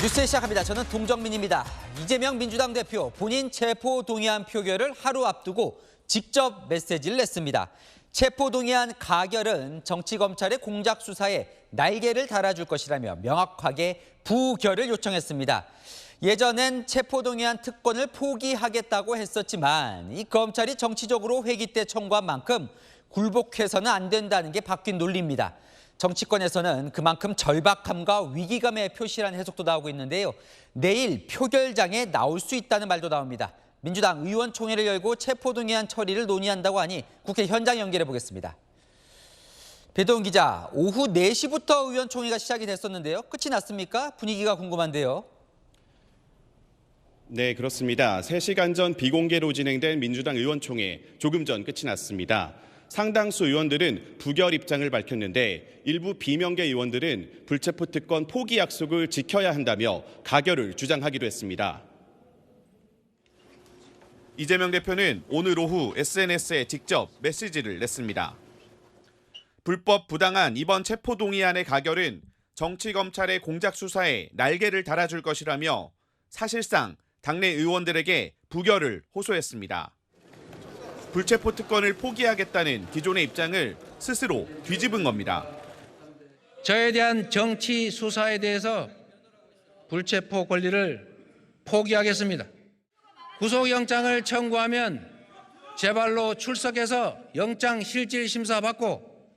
뉴스 시작합니다. 저는 동정민입니다. 이재명 민주당 대표 본인 체포동의안 표결을 하루 앞두고 직접 메시지를 냈습니다. 체포동의안 가결은 정치검찰의 공작 수사에 날개를 달아줄 것이라며 명확하게 부결을 요청했습니다. 예전엔 체포동의안 특권을 포기하겠다고 했었지만 이 검찰이 정치적으로 회기 때 청구한 만큼 굴복해서는 안 된다는 게 바뀐 논리입니다. 정치권에서는 그만큼 절박함과 위기감의 표시라는 해석도 나오고 있는데요. 내일 표결장에 나올 수 있다는 말도 나옵니다. 민주당 의원총회를 열고 체포동의안 처리를 논의한다고 하니 국회 현장 연결해 보겠습니다. 배도훈 기자, 오후 4시부터 의원총회가 시작이 됐었는데요. 끝이 났습니까? 분위기가 궁금한데요. 네, 그렇습니다. 3시간 전 비공개로 진행된 민주당 의원총회 조금 전 끝이 났습니다. 상당수 의원들은 부결 입장을 밝혔는데 일부 비명계 의원들은 불체포 특권 포기 약속을 지켜야 한다며 가결을 주장하기도 했습니다. 이재명 대표는 오늘 오후 SNS에 직접 메시지를 냈습니다. 불법 부당한 이번 체포동의안의 가결은 정치검찰의 공작 수사에 날개를 달아줄 것이라며 사실상 당내 의원들에게 부결을 호소했습니다. 불체포 특권을 포기하겠다는 기존의 입장을 스스로 뒤집은 겁니다. 저에 대한 정치 수사에 대해서 불체포 권리를 포기하겠습니다. 구속영장을 청구하면 제 발로 출석해서 영장 실질 심사 받고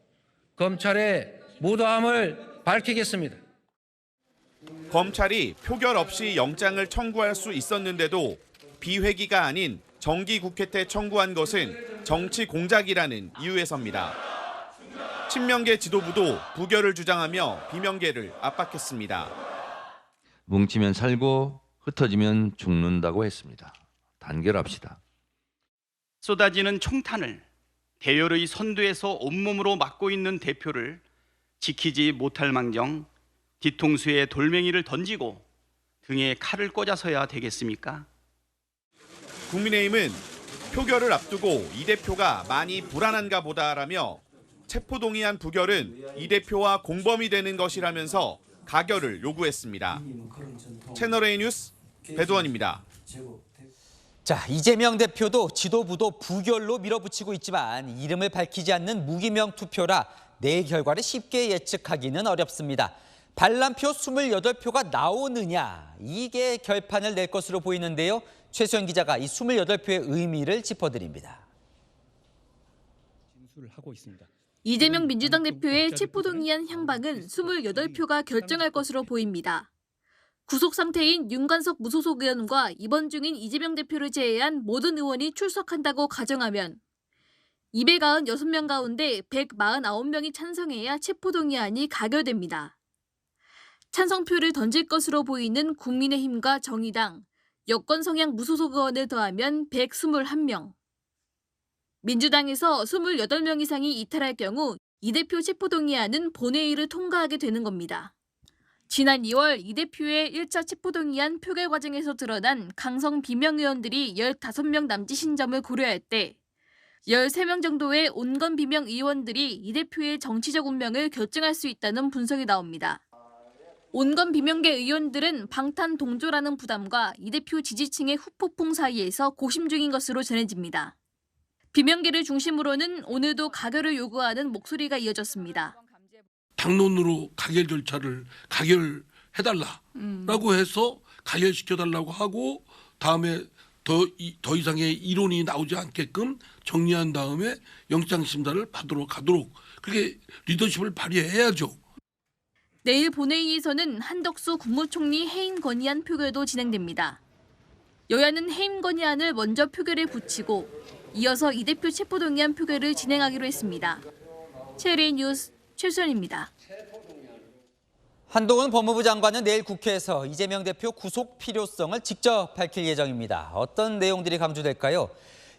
검찰의 무도함을 밝히겠습니다. 검찰이 표결 없이 영장을 청구할 수 있었는데도 비회기가 아닌 정기국회 때 청구한 것은 정치 공작이라는 이유에서입니다. 친명계 지도부도 부결을 주장하며 비명계를 압박했습니다. 뭉치면 살고 흩어지면 죽는다고 했습니다. 단결합시다. 쏟아지는 총탄을 대열의 선두에서 온몸으로 막고 있는 대표를 지키지 못할 망정 뒤통수에 돌멩이를 던지고 등에 칼을 꽂아서야 되겠습니까? 국민의힘은 표결을 앞두고 이 대표가 많이 불안한가 보다라며 체포동의안 부결은 이 대표와 공범이 되는 것이라면서 가결을 요구했습니다. 채널A 뉴스 배도원입니다. 자, 이재명 대표도 지도부도 부결로 밀어붙이고 있지만 이름을 밝히지 않는 무기명 투표라 내일 결과를 쉽게 예측하기는 어렵습니다. 반란표 28표가 나오느냐, 이게 결판을 낼 것으로 보이는데요. 최수연 기자가 이 28표의 의미를 짚어드립니다. 이재명 민주당 대표의 체포동의안 향방은 28표가 결정할 것으로 보입니다. 구속 상태인 윤관석 무소속 의원과 입원 중인 이재명 대표를 제외한 모든 의원이 출석한다고 가정하면 296명 가운데 149명이 찬성해야 체포동의안이 가결됩니다. 찬성표를 던질 것으로 보이는 국민의힘과 정의당, 여권 성향 무소속 의원을 더하면 121명. 민주당에서 28명 이상이 이탈할 경우 이 대표 체포동의안은 본회의를 통과하게 되는 겁니다. 지난 2월 이 대표의 1차 체포동의안 표결 과정에서 드러난 강성 비명 의원들이 15명 남짓인 점을 고려할 때 13명 정도의 온건 비명 의원들이 이 대표의 정치적 운명을 결정할 수 있다는 분석이 나옵니다. 온건 비명계 의원들은 방탄 동조라는 부담과 이 대표 지지층의 후폭풍 사이에서 고심 중인 것으로 전해집니다. 비명계를 중심으로는 오늘도 가결을 요구하는 목소리가 이어졌습니다. 당론으로 가결 절차를 가결해달라라고 해서 가결시켜달라고 하고 다음에 더 이상의 이론이 나오지 않게끔 정리한 다음에 영장심사를 받도록 하도록 그렇게 리더십을 발휘해야죠. 내일 본회의에서는 한덕수 국무총리 해임 건의안 표결도 진행됩니다. 여야는 해임 건의안을 먼저 표결에 붙이고 이어서 이 대표 체포동의안 표결을 진행하기로 했습니다. 채널A 뉴스 최수연입니다. 한동훈 법무부 장관은 내일 국회에서 이재명 대표 구속 필요성을 직접 밝힐 예정입니다. 어떤 내용들이 강조될까요?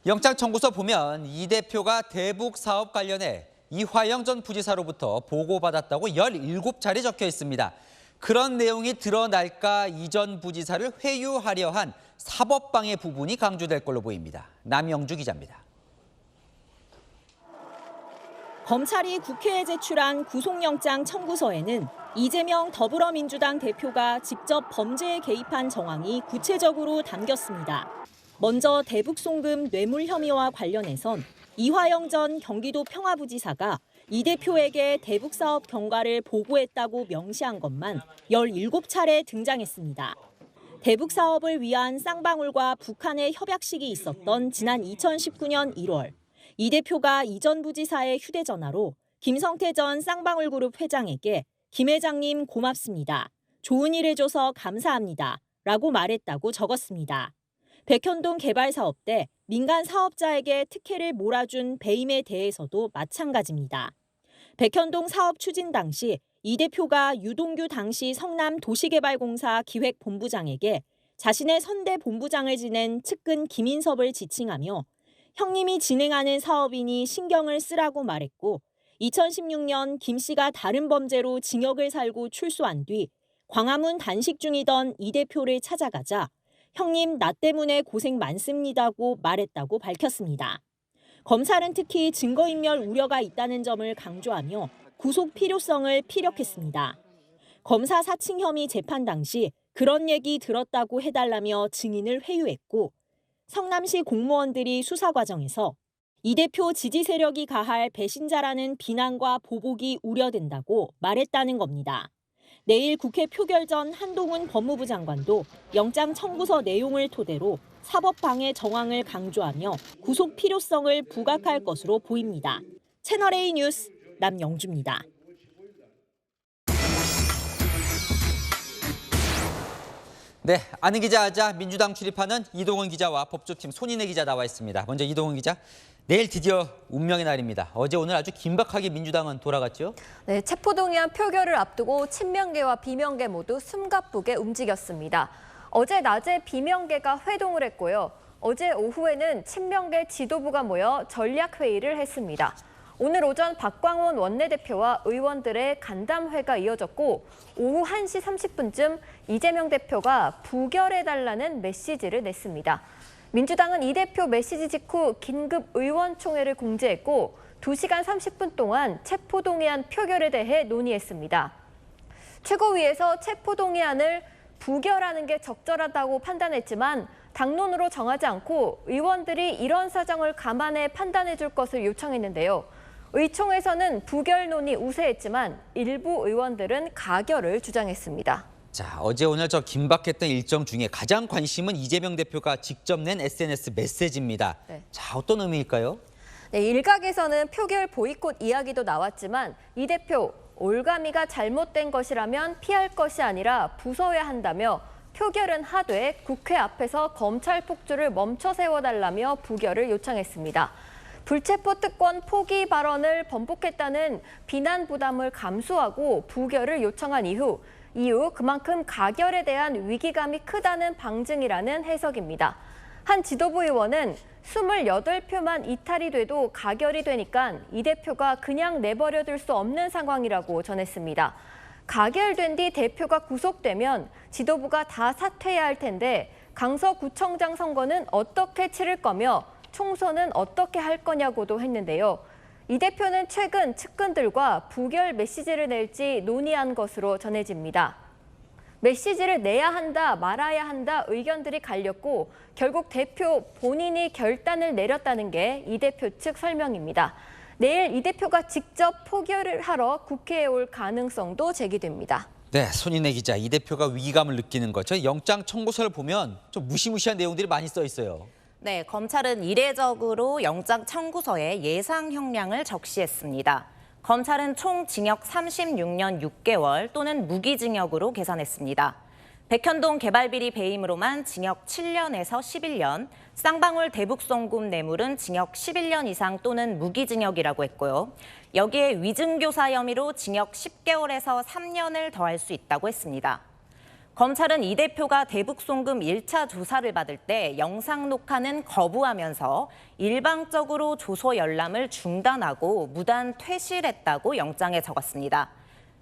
영장 청구서 보면 이 대표가 대북 사업 관련해 이화영 전 부지사로부터 보고받았다고 17차례 적혀 있습니다. 그런 내용이 드러날까 이 전 부지사를 회유하려 한 사법방해 부분이 강조될 걸로 보입니다. 남영주 기자입니다. 검찰이 국회에 제출한 구속영장 청구서에는 이재명 더불어민주당 대표가 직접 범죄에 개입한 정황이 구체적으로 담겼습니다. 먼저 대북송금 뇌물 혐의와 관련해선 이화영 전 경기도 평화부지사가 이 대표에게 대북사업 경과를 보고했다고 명시한 것만 17차례 등장했습니다. 대북사업을 위한 쌍방울과 북한의 협약식이 있었던 지난 2019년 1월, 이 대표가 이전 부지사의 휴대전화로 김성태 전 쌍방울그룹 회장에게 김 회장님 고맙습니다. 좋은 일 해줘서 감사합니다. 라고 말했다고 적었습니다. 백현동 개발사업 때 민간 사업자에게 특혜를 몰아준 배임에 대해서도 마찬가지입니다. 백현동 사업 추진 당시 이 대표가 유동규 당시 성남도시개발공사 기획본부장에게 자신의 선대 본부장을 지낸 측근 김인섭을 지칭하며 형님이 진행하는 사업이니 신경을 쓰라고 말했고 2016년 김 씨가 다른 범죄로 징역을 살고 출소한 뒤 광화문 단식 중이던 이 대표를 찾아가자 형님 나 때문에 고생 많습니다고 말했다고 밝혔습니다. 검찰은 특히 증거인멸 우려가 있다는 점을 강조하며 구속 필요성을 피력했습니다. 검사 사칭 혐의 재판 당시 그런 얘기 들었다고 해달라며 증인을 회유했고 성남시 공무원들이 수사 과정에서 이 대표 지지 세력이 가할 배신자라는 비난과 보복이 우려된다고 말했다는 겁니다. 내일 국회 표결 전 한동훈 법무부 장관도 영장 청구서 내용을 토대로 사법방해 정황을 강조하며 구속 필요성을 부각할 것으로 보입니다. 채널A 뉴스 남영주입니다. 네, 아는 기자 하자 민주당 출입하는 이동훈 기자와 법조팀 손인혜 기자 나와 있습니다. 먼저 이동훈 기자, 내일 드디어 운명의 날입니다. 어제 오늘 아주 긴박하게 민주당은 돌아갔죠? 네, 체포동의안 표결을 앞두고 친명계와 비명계 모두 숨가쁘게 움직였습니다. 어제 낮에 비명계가 회동을 했고요. 어제 오후에는 친명계 지도부가 모여 전략회의를 했습니다. 오늘 오전 박광원 원내대표와 의원들의 간담회가 이어졌고 오후 1시 30분쯤 이재명 대표가 부결해달라는 메시지를 냈습니다. 민주당은 이 대표 메시지 직후 긴급 의원총회를 공지했고 2시간 30분 동안 체포동의안 표결에 대해 논의했습니다. 최고위에서 체포동의안을 부결하는 게 적절하다고 판단했지만 당론으로 정하지 않고 의원들이 이런 사정을 감안해 판단해 줄 것을 요청했는데요. 의총에서는 부결 논의 우세했지만 일부 의원들은 가결을 주장했습니다. 자, 어제 오늘 저 긴박했던 일정 중에 가장 관심은 이재명 대표가 직접 낸 SNS 메시지입니다. 네. 자, 어떤 의미일까요? 네, 일각에서는 표결 보이콧 이야기도 나왔지만 이 대표 올가미가 잘못된 것이라면 피할 것이 아니라 부숴야 한다며 표결은 하되 국회 앞에서 검찰 폭주를 멈춰 세워달라며 부결을 요청했습니다. 불체포 특권 포기 발언을 번복했다는 비난 부담을 감수하고 부결을 요청한 이후 그만큼 가결에 대한 위기감이 크다는 방증이라는 해석입니다. 한 지도부 의원은 28표만 이탈이 돼도 가결이 되니까 이 대표가 그냥 내버려둘 수 없는 상황이라고 전했습니다. 가결된 뒤 대표가 구속되면 지도부가 다 사퇴해야 할 텐데 강서구청장 선거는 어떻게 치를 거며 총선은 어떻게 할 거냐고도 했는데요. 이 대표는 최근 측근들과 부결 메시지를 낼지 논의한 것으로 전해집니다. 메시지를 내야 한다, 말아야 한다 의견들이 갈렸고 결국 대표 본인이 결단을 내렸다는 게 이 대표 측 설명입니다. 내일 이 대표가 직접 포결을 하러 국회에 올 가능성도 제기됩니다. 네, 손인혜 기자, 이 대표가 위기감을 느끼는 것. 저 영장 청구서를 보면 좀 무시무시한 내용들이 많이 써 있어요. 네, 검찰은 이례적으로 영장 청구서에 예상 형량을 적시했습니다. 검찰은 총 징역 36년 6개월 또는 무기징역으로 계산했습니다. 백현동 개발비리 배임으로만 징역 7년에서 11년, 쌍방울 대북송금 뇌물은 징역 11년 이상 또는 무기징역이라고 했고요. 여기에 위증교사 혐의로 징역 10개월에서 3년을 더할 수 있다고 했습니다. 검찰은 이 대표가 대북송금 1차 조사를 받을 때 영상 녹화는 거부하면서 일방적으로 조서 열람을 중단하고 무단 퇴실했다고 영장에 적었습니다.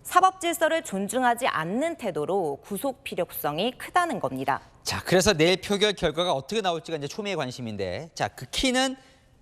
사법 질서를 존중하지 않는 태도로 구속 필요성이 크다는 겁니다. 자, 그래서 내일 표결 결과가 어떻게 나올지가 이제 초미의 관심인데, 자, 그 키는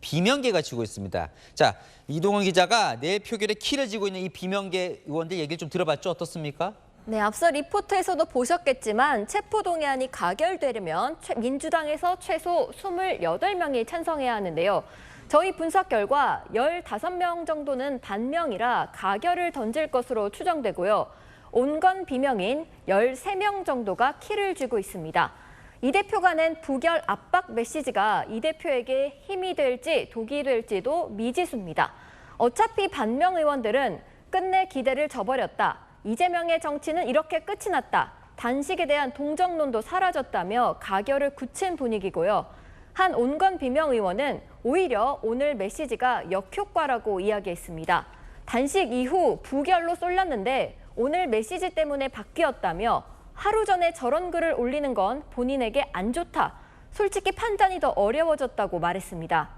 비명계가 쥐고 있습니다. 자, 이동훈 기자가 내일 표결에 키를 쥐고 있는 이 비명계 의원들 얘기를 좀 들어봤죠? 어떻습니까? 네, 앞서 리포트에서도 보셨겠지만 체포동의안이 가결되려면 민주당에서 최소 28명이 찬성해야 하는데요. 저희 분석 결과 15명 정도는 반명이라 가결을 던질 것으로 추정되고요. 온건 비명인 13명 정도가 키를 쥐고 있습니다. 이 대표가 낸 부결 압박 메시지가 이 대표에게 힘이 될지 독이 될지도 미지수입니다. 어차피 반명 의원들은 끝내 기대를 저버렸다. 이재명의 정치는 이렇게 끝이 났다. 단식에 대한 동정론도 사라졌다며 가결을 굳힌 분위기고요. 한 온건 비명 의원은 오히려 오늘 메시지가 역효과라고 이야기했습니다. 단식 이후 부결로 쏠렸는데 오늘 메시지 때문에 바뀌었다며 하루 전에 저런 글을 올리는 건 본인에게 안 좋다. 솔직히 판단이 더 어려워졌다고 말했습니다.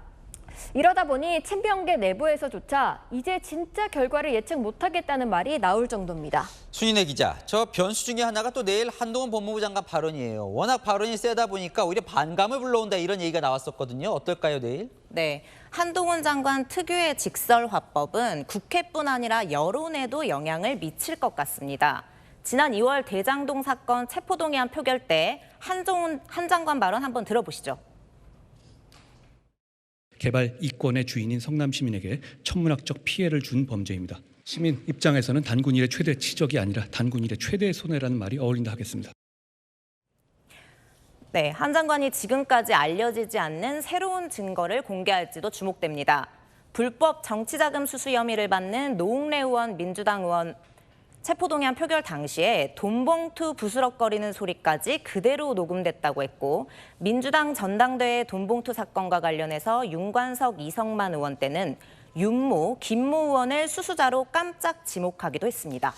이러다 보니 친명계 내부에서조차 이제 진짜 결과를 예측 못하겠다는 말이 나올 정도입니다. 순인혜 기자, 저 변수 중에 하나가 또 내일 한동훈 법무부 장관 발언이에요. 워낙 발언이 세다 보니까 오히려 반감을 불러온다 이런 얘기가 나왔었거든요. 어떨까요, 내일? 네, 한동훈 장관 특유의 직설화법은 국회뿐 아니라 여론에도 영향을 미칠 것 같습니다. 지난 2월 대장동 사건 체포동의안 표결 때 한 장관 발언 한번 들어보시죠. 개발 이권의 주인인 성남 시민에게 천문학적 피해를 준 범죄입니다. 시민 입장에서는 단군 일의 최대 치적이 아니라 단군 일의 최대 손해라는 말이 어울린다 하겠습니다. 네, 한 장관이 지금까지 알려지지 않는 새로운 증거를 공개할지도 주목됩니다. 불법 정치자금 수수 혐의를 받는 노웅래 의원 민주당 의원 체포동의안 표결 당시에 돈봉투 부스럭거리는 소리까지 그대로 녹음됐다고 했고 민주당 전당대회 돈봉투 사건과 관련해서 윤관석, 이성만 의원 때는 윤모, 김모 의원을 수수자로 깜짝 지목하기도 했습니다.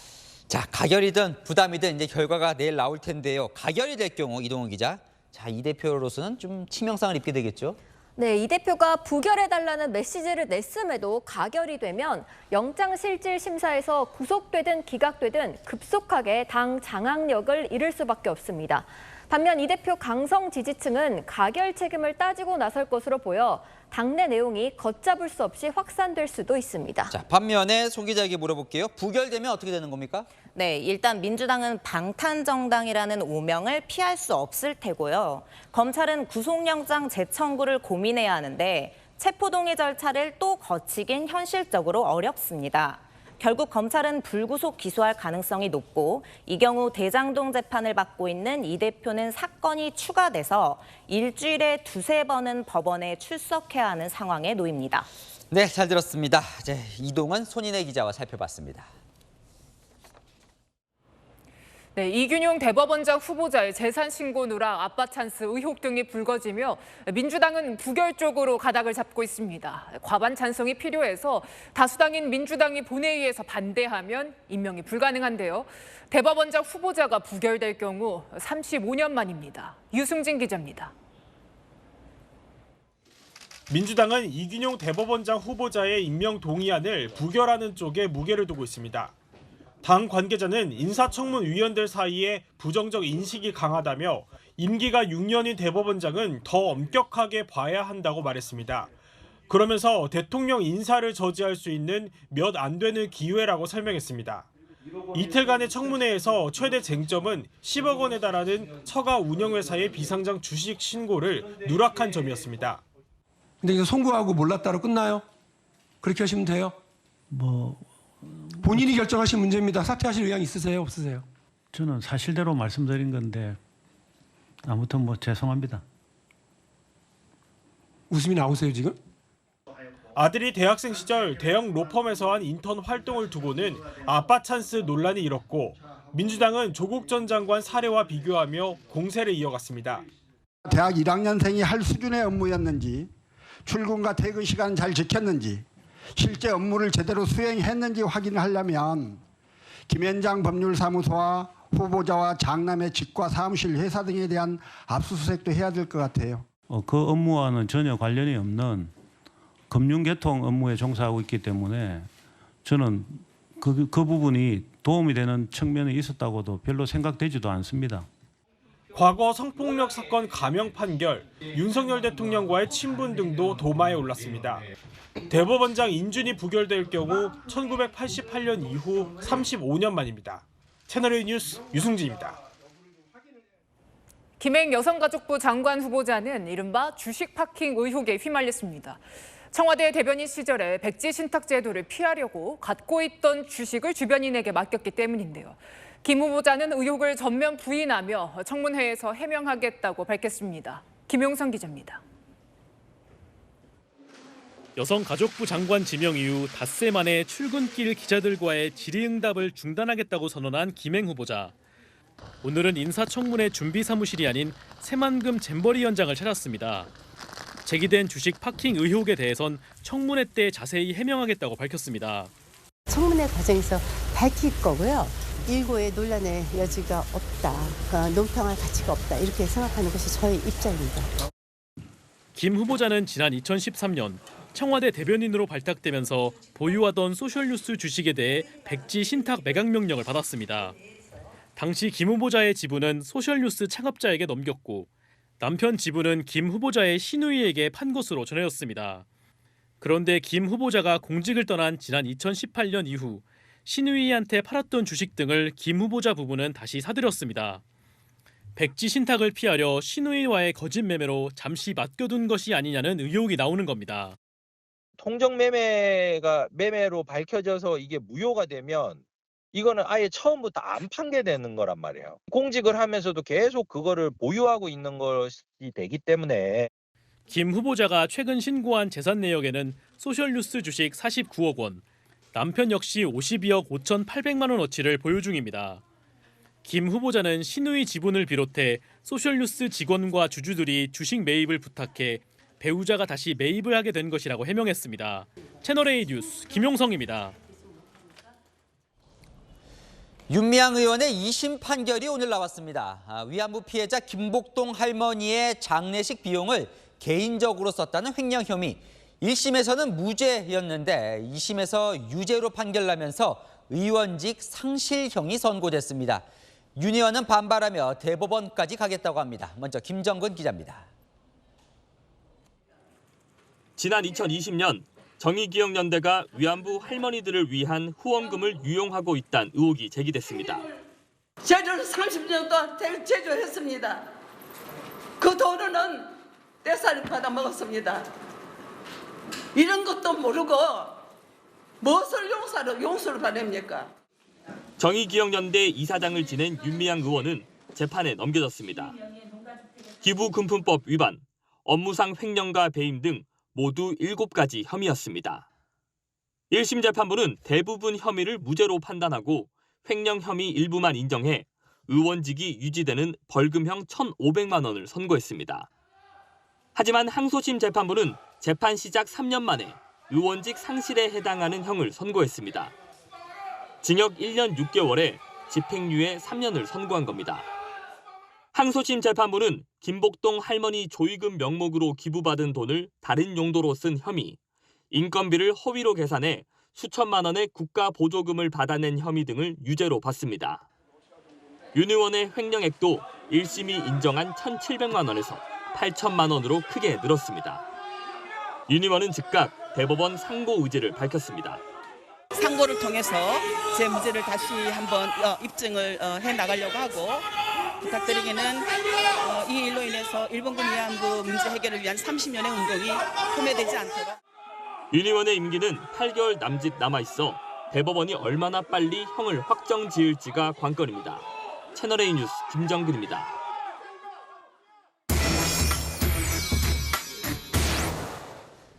자, 가결이든 부담이든 이제 결과가 내일 나올 텐데요. 가결이 될 경우 이동훈 기자, 자, 이 대표로서는 좀 치명상을 입게 되겠죠? 네, 이 대표가 부결해달라는 메시지를 냈음에도 가결이 되면 영장실질심사에서 구속되든 기각되든 급속하게 당 장악력을 잃을 수밖에 없습니다. 반면 이 대표 강성 지지층은 가결 책임을 따지고 나설 것으로 보여 당내 내용이 걷잡을 수 없이 확산될 수도 있습니다. 자, 반면에 송 기자에게 물어볼게요. 부결되면 어떻게 되는 겁니까? 네, 일단 민주당은 방탄정당이라는 오명을 피할 수 없을 테고요. 검찰은 구속영장 재청구를 고민해야 하는데 체포동의 절차를 또 거치긴 현실적으로 어렵습니다. 결국 검찰은 불구속 기소할 가능성이 높고 이 경우 대장동 재판을 받고 있는 이 대표는 사건이 추가돼서 일주일에 2-3번은 법원에 출석해야 하는 상황에 놓입니다. 네, 잘 들었습니다. 이제 이동은 손인혜 기자와 살펴봤습니다. 네, 이균용 대법원장 후보자의 재산 신고 누락, 아빠 찬스 의혹 등이 불거지며 민주당은 부결 쪽으로 가닥을 잡고 있습니다. 과반 찬성이 필요해서 다수당인 민주당이 본회의에서 반대하면 임명이 불가능한데요. 대법원장 후보자가 부결될 경우 35년 만입니다. 유승진 기자입니다. 민주당은 이균용 대법원장 후보자의 임명 동의안을 부결하는 쪽에 무게를 두고 있습니다. 당 관계자는 인사청문위원들 사이에 부정적 인식이 강하다며 임기가 6년인 대법원장은 더 엄격하게 봐야 한다고 말했습니다. 그러면서 대통령 인사를 저지할 수 있는 몇 안 되는 기회라고 설명했습니다. 이틀간의 청문회에서 최대 쟁점은 10억 원에 달하는 처가 운영회사의 비상장 주식 신고를 누락한 점이었습니다. 근데 이거 송구하고 몰랐다로 끝나요? 그렇게 하시면 돼요? 본인이 결정하신 문제입니다. 사퇴하실 의향 있으세요? 없으세요? 저는 사실대로 말씀드린 건데 아무튼 죄송합니다. 웃음이 나오세요 지금? 아들이 대학생 시절 대형 로펌에서 한 인턴 활동을 두고는 아빠 찬스 논란이 일었고 민주당은 조국 전 장관 사례와 비교하며 공세를 이어갔습니다. 대학 1학년생이 할 수준의 업무였는지 출근과 퇴근 시간 잘 지켰는지 실제 업무를 제대로 수행했는지 확인하려면 김현장 법률사무소와 후보자와 장남의 집과 사무실 회사 등에 대한 압수수색도 해야 될 것 같아요. 그 업무와는 전혀 관련이 없는 금융계통 업무에 종사하고 있기 때문에 저는 그 부분이 도움이 되는 측면이 있었다고도 별로 생각되지도 않습니다. 과거 성폭력 사건 감형 판결, 윤석열 대통령과의 친분 등도 도마에 올랐습니다. 대법원장 인준이 부결될 경우 1988년 이후 35년 만입니다. 채널A 뉴스 유승진입니다. 김행 여성가족부 장관 후보자는 이른바 주식 파킹 의혹에 휘말렸습니다. 청와대 대변인 시절에 백지 신탁 제도를 피하려고 갖고 있던 주식을 주변인에게 맡겼기 때문인데요. 김 후보자는 의혹을 전면 부인하며 청문회에서 해명하겠다고 밝혔습니다. 김용선 기자입니다. 여성가족부 장관 지명 이후 닷새 만에 출근길 기자들과의 질의응답을 중단하겠다고 선언한 김행 후보자. 오늘은 인사청문회 준비 사무실이 아닌 새만금 잼버리 현장을 찾았습니다. 제기된 주식 파킹 의혹에 대해선 청문회 때 자세히 해명하겠다고 밝혔습니다. 청문회 과정에서 밝힐 거고요. 일고의 논란의 여지가 없다. 논평할 가치가 없다. 이렇게 생각하는 것이 저의 입장입니다. 김 후보자는 지난 2013년 청와대 대변인으로 발탁되면서 보유하던 소셜뉴스 주식에 대해 백지 신탁 매각 명령을 받았습니다. 당시 김 후보자의 지분은 소셜뉴스 창업자에게 넘겼고 남편 지분은 김 후보자의 시누이에게 판 것으로 전해졌습니다. 그런데 김 후보자가 공직을 떠난 지난 2018년 이후 시누이한테 팔았던 주식 등을 김 후보자 부부는 다시 사들였습니다. 백지 신탁을 피하려 시누이와의 거짓 매매로 잠시 맡겨둔 것이 아니냐는 의혹이 나오는 겁니다. 통정 매매로 밝혀져서 이게 무효가 되면 이거는 아예 처음부터 안 판게되는 거란 말이에요. 공직을 하면서도 계속 그거를 보유하고 있는 것이 되기 때문에. 김 후보자가 최근 신고한 재산 내역에는 소셜뉴스 주식 49억 원, 남편 역시 52억 5,800만 원어치를 보유 중입니다. 김 후보자는 시누이 지분을 비롯해 소셜뉴스 직원과 주주들이 주식 매입을 부탁해 배우자가 다시 매입을 하게 된 것이라고 해명했습니다. 채널A 뉴스 김용성입니다. 윤미향 의원의 2심 판결이 오늘 나왔습니다. 위안부 피해자 김복동 할머니의 장례식 비용을 개인적으로 썼다는 횡령 혐의. 1심에서는 무죄였는데 2심에서 유죄로 판결나면서 의원직 상실형이 선고됐습니다. 윤 의원은 반발하며 대법원까지 가겠다고 합니다. 먼저 김정근 기자입니다. 지난 2020년 정의기억연대가 위안부 할머니들을 위한 후원금을 유용하고 있다는 의혹이 제기됐습니다. 제조를 30년 동안 제조했습니다. 그 돈은 떼살이 받아 먹었습니다. 이런 것도 모르고 무엇을 용서를 바랍니까? 정의기억연대 이사장을 지낸 윤미향 의원은 재판에 넘겨졌습니다. 기부금품법 위반, 업무상 횡령과 배임 등 모두 7가지 혐의였습니다. 1심 재판부는 대부분 혐의를 무죄로 판단하고 횡령 혐의 일부만 인정해 의원직이 유지되는 벌금형 1,500만 원을 선고했습니다. 하지만 항소심 재판부는 재판 시작 3년 만에 의원직 상실에 해당하는 형을 선고했습니다. 징역 1년 6개월에 집행유예 3년을 선고한 겁니다. 항소심 재판부는 김복동 할머니 조의금 명목으로 기부받은 돈을 다른 용도로 쓴 혐의, 인건비를 허위로 계산해 수천만 원의 국가 보조금을 받아낸 혐의 등을 유죄로 봤습니다. 윤 의원의 횡령액도 1심이 인정한 1,700만 원에서 8천만 원으로 크게 늘었습니다. 윤 의원은 즉각 대법원 상고 의지를 밝혔습니다. 상고를 통해서 제 무죄를 다시 한번 입증을 해나가려고 하고 부탁드리기는 이 일로 인해서 일본군 위안부 문제 해결을 위한 30년의 운동이 소멸되지 않도록. 윤 의원의 임기는 8개월 남짓 남아있어 대법원이 얼마나 빨리 형을 확정 지을지가 관건입니다. 채널A 뉴스 김정근입니다.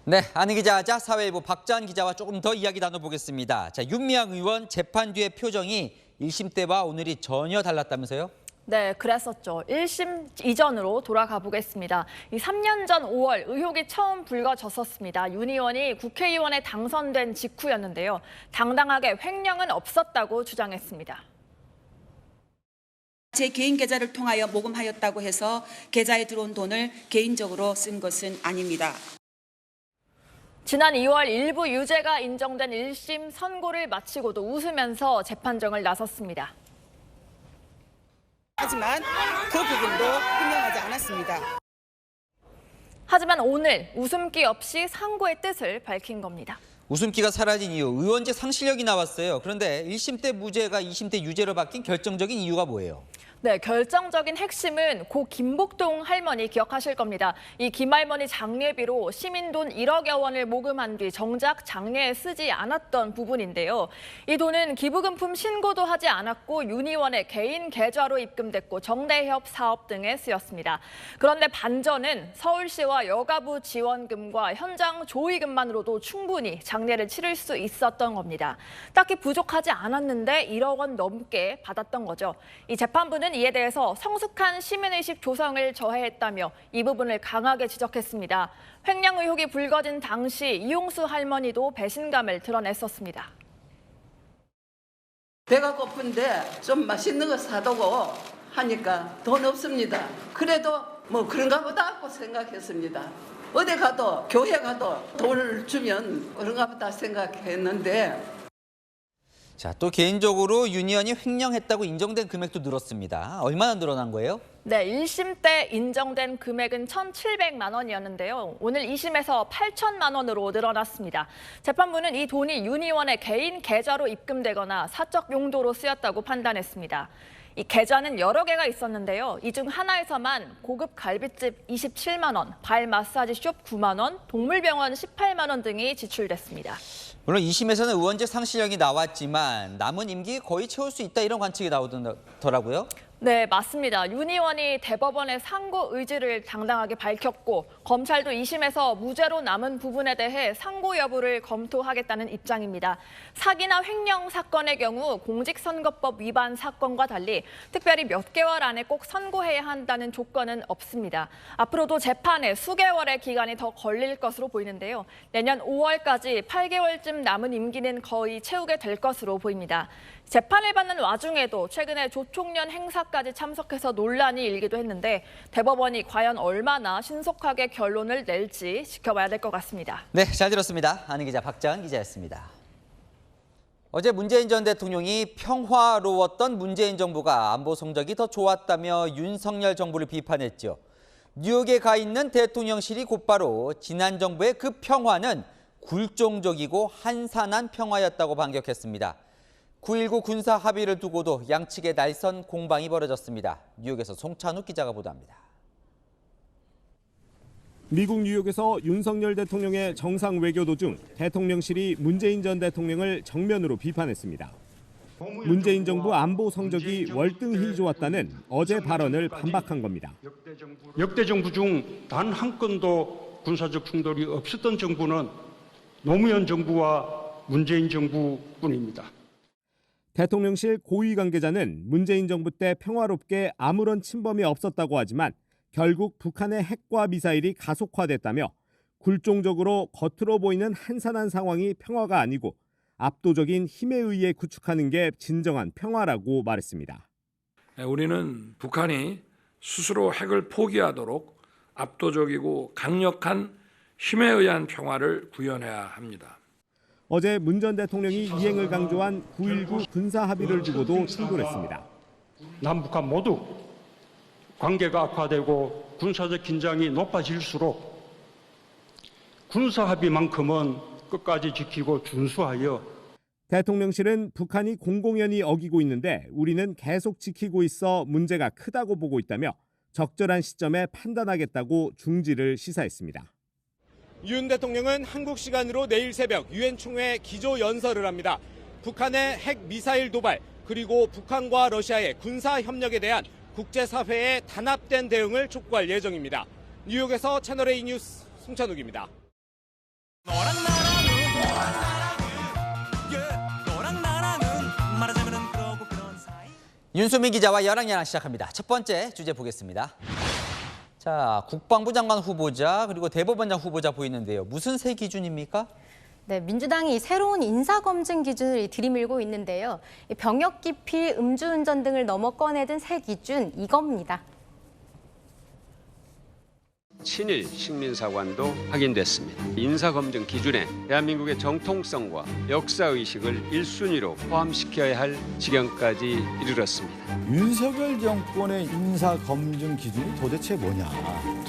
네, 안희 기자 하자 사회일보 박자한 기자와 조금 더 이야기 나눠보겠습니다. 자, 윤미향 의원 재판 뒤의 표정이 1심 때와 오늘이 전혀 달랐다면서요? 네, 그랬었죠. 1심 이전으로 돌아가 보겠습니다. 이 3년 전 5월 의혹이 처음 불거졌었습니다. 윤 의원이 국회의원에 당선된 직후였는데요. 당당하게 횡령은 없었다고 주장했습니다. 제 개인 계좌를 통하여 모금하였다고 해서 계좌에 들어온 돈을 개인적으로 쓴 것은 아닙니다. 지난 2월 일부 유죄가 인정된 1심 선고를 마치고도 웃으면서 재판정을 나섰습니다. 하지만 그 부분도 현명하지 않았습니다. 하지만 오늘 웃음기 없이 상고의 뜻을 밝힌 겁니다. 웃음기가 사라진 이유, 의원직 상실력이 나왔어요. 그런데 1심 때 무죄가 2심 때 유죄로 바뀐 결정적인 이유가 뭐예요? 네, 결정적인 핵심은 고 김복동 할머니 기억하실 겁니다. 이 김할머니 장례비로 시민 돈 1억여 원을 모금한 뒤 정작 장례에 쓰지 않았던 부분인데요. 이 돈은 기부금품 신고도 하지 않았고 윤 의원의 개인 계좌로 입금됐고 정대협 사업 등에 쓰였습니다. 그런데 반전은 서울시와 여가부 지원금과 현장 조의금만으로도 충분히 장례를 치를 수 있었던 겁니다. 딱히 부족하지 않았는데 1억 원 넘게 받았던 거죠. 이 재판부는 이에 대해서 성숙한 시민의식 조성을 저해했다며 이 부분을 강하게 지적했습니다. 횡령 의혹이 불거진 당시 이용수 할머니도 배신감을 드러냈었습니다. 배가 고픈데 좀 맛있는 거 사두고 하니까 돈 없습니다. 그래도 뭐 그런가 보다 하고 생각했습니다. 어디 가도 교회 가도 돈을 주면 그런가 보다 생각했는데 자, 또 개인적으로 윤 의원이 횡령했다고 인정된 금액도 늘었습니다. 얼마나 늘어난 거예요? 네, 1심 때 인정된 금액은 1,700만 원이었는데요. 오늘 2심에서 8천만 원으로 늘어났습니다. 재판부는 이 돈이 윤 의원의 개인 계좌로 입금되거나 사적 용도로 쓰였다고 판단했습니다. 이 계좌는 여러 개가 있었는데요. 이 중 하나에서만 고급 갈비집 27만 원, 발 마사지숍 9만 원, 동물병원 18만 원 등이 지출됐습니다. 물론 2심에서는 의원직 상실력이 나왔지만 남은 임기 거의 채울 수 있다 이런 관측이 나오더라고요. 네, 맞습니다. 윤 의원이 대법원의 상고 의지를 당당하게 밝혔고 검찰도 2심에서 무죄로 남은 부분에 대해 상고 여부를 검토하겠다는 입장입니다. 사기나 횡령 사건의 경우 공직선거법 위반 사건과 달리 특별히 몇 개월 안에 꼭 선고해야 한다는 조건은 없습니다. 앞으로도 재판에 수개월의 기간이 더 걸릴 것으로 보이는데요. 내년 5월까지 8개월쯤 남은 임기는 거의 채우게 될 것으로 보입니다. 재판을 받는 와중에도 최근에 조총련 행사까지 참석해서 논란이 일기도 했는데 대법원이 과연 얼마나 신속하게 결론을 낼지 지켜봐야 될 것 같습니다. 네, 잘 들었습니다. 아는 기자 박자은 기자였습니다. 어제 문재인 전 대통령이 평화로웠던 문재인 정부가 안보 성적이 더 좋았다며 윤석열 정부를 비판했죠. 뉴욕에 가 있는 대통령실이 곧바로 지난 정부의 그 평화는 굴종적이고 한산한 평화였다고 반격했습니다. 9.19 군사 합의를 두고도 양측의 날선 공방이 벌어졌습니다. 뉴욕에서 송찬욱 기자가 보도합니다. 미국 뉴욕에서 윤석열 대통령의 정상 외교 도중 대통령실이 문재인 전 대통령을 정면으로 비판했습니다. 문재인 정부 안보 성적이 월등히 좋았다는 어제 발언을 반박한 겁니다. 역대 정부 중 단 한 건도 군사적 충돌이 없었던 정부는 노무현 정부와 문재인 정부뿐입니다. 대통령실 고위 관계자는 문재인 정부 때 평화롭게 아무런 침범이 없었다고 하지만 결국 북한의 핵과 미사일이 가속화됐다며 굴종적으로 겉으로 보이는 한산한 상황이 평화가 아니고 압도적인 힘에 의해 구축하는 게 진정한 평화라고 말했습니다. 우리는 북한이 스스로 핵을 포기하도록 압도적이고 강력한 힘에 의한 평화를 구현해야 합니다. 어제 문 전 대통령이 이행을 강조한 9.19 군사 합의를 두고도 충돌했습니다. 남북한 모두 관계가 악화되고 군사적 긴장이 높아질수록 군사 합의만큼은 끝까지 지키고 준수하여 대통령실은 북한이 공공연히 어기고 있는데 우리는 계속 지키고 있어 문제가 크다고 보고 있다며 적절한 시점에 판단하겠다고 중지를 시사했습니다. 윤 대통령은 한국 시간으로 내일 새벽 유엔 총회 기조 연설을 합니다. 북한의 핵 미사일 도발 그리고 북한과 러시아의 군사 협력에 대한 국제사회의 단합된 대응을 촉구할 예정입니다. 뉴욕에서 채널A 뉴스 송찬욱입니다. 윤수민 기자와 열왕열왕 시작합니다. 첫 번째 주제 보겠습니다. 자, 국방부 장관 후보자 그리고 대법원장 후보자 보이는데요. 무슨 새 기준입니까? 네, 민주당이 새로운 인사검증 기준을 들이밀고 있는데요. 병역 기피, 음주운전 등을 넘어 꺼내든 새 기준 이겁니다. 친일 식민사관도 확인됐습니다. 인사검증 기준에 대한민국의 정통성과 역사의식을 1순위로 포함시켜야 할 지경까지 이르렀습니다. 윤석열 정권의 인사검증 기준이 도대체 뭐냐.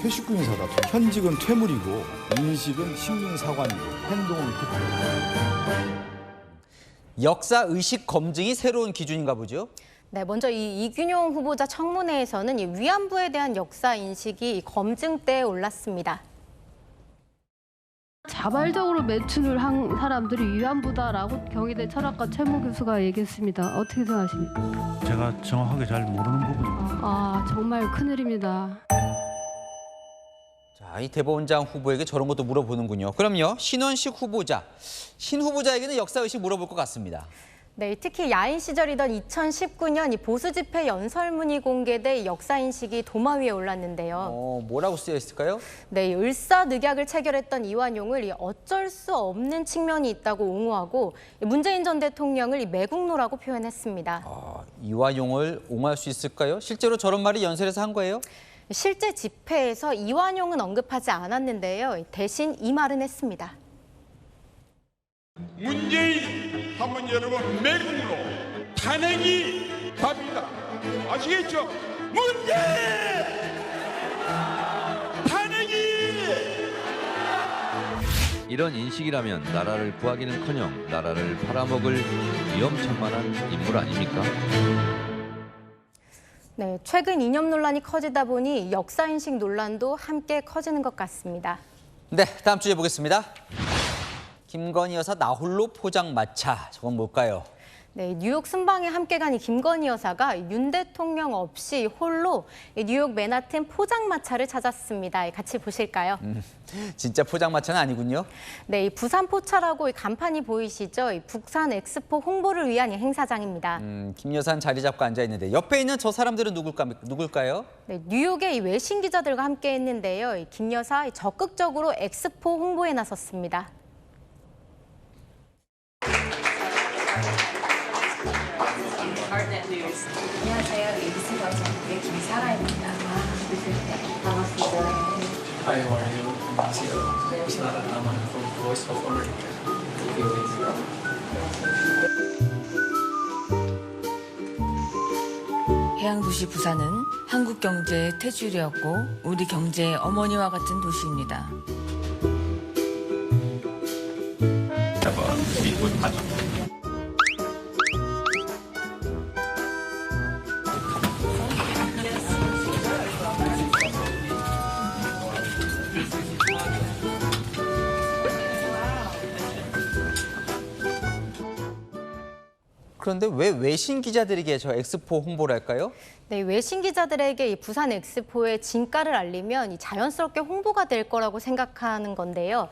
퇴식구 인사다. 현직은 퇴물이고 인식은 식민사관이고 행동은 국회. 역사의식 검증이 새로운 기준인가 보죠? 네, 먼저 이 이균용 후보자 청문회에서는 이 위안부에 대한 역사 인식이 검증대에 올랐습니다. 자발적으로 매춘을 한 사람들이 위안부다라고 경희대 철학과 최모 교수가 얘기했습니다. 어떻게 생각하십니까? 제가 정확하게 잘 모르는 부분입니다. 정말 큰일입니다. 자, 이 대법원장 후보에게 저런 것도 물어보는군요. 그럼요, 신원식 후보자. 신 후보자에게는 역사의식 물어볼 것 같습니다. 네, 특히 야인 시절이던 2019년 이 보수 집회 연설문이 공개돼 역사 인식이 도마 위에 올랐는데요. 뭐라고 쓰여 있을까요? 네, 이 을사늑약을 체결했던 이완용을 이 어쩔 수 없는 측면이 있다고 옹호하고 문재인 전 대통령을 이 매국노라고 표현했습니다. 이완용을 옹호할 수 있을까요? 실제로 저런 말이 연설에서 한 거예요? 실제 집회에서 이완용은 언급하지 않았는데요. 대신 이 말은 했습니다. 문재인 하면 여러분 매국노 탄핵이 답이다. 아시겠죠? 문재인 탄핵이. 이런 인식이라면 나라를 구하기는커녕 나라를 팔아먹을 위험천만한 인물 아닙니까? 네, 최근 이념 논란이 커지다 보니 역사 인식 논란도 함께 커지는 것 같습니다. 네, 다음 주제 보겠습니다. 김건희 여사 나홀로 포장마차, 저건 뭘까요? 네, 뉴욕 순방에 함께 간 이 김건희 여사가 윤 대통령 없이 홀로 뉴욕 맨하튼 포장마차를 찾았습니다. 같이 보실까요? 진짜 포장마차는 아니군요. 네, 이 부산 포차라고 이 간판이 보이시죠? 이 북산 엑스포 홍보를 위한 행사장입니다. 김 여사는 자리 잡고 앉아 있는데 옆에 있는 저 사람들은 누굴까요? 네, 뉴욕의 이 외신 기자들과 함께 했는데요. 이 김 여사 적극적으로 엑스포 홍보에 나섰습니다. 안녕하세요. 이스버전의 김사라입니다. 반갑습니다. Hi, how are you? 안녕하세요. Sara Taman from Voice of America. 해양도시 부산은 한국 경제의 테두리였고 우리 경제의 어머니와 같은 도시입니다. 그런데 왜 외신 기자들에게 저 엑스포 홍보를 할까요? 네, 외신 기자들에게 이 부산 엑스포의 진가를 알리면 자연스럽게 홍보가 될 거라고 생각하는 건데요.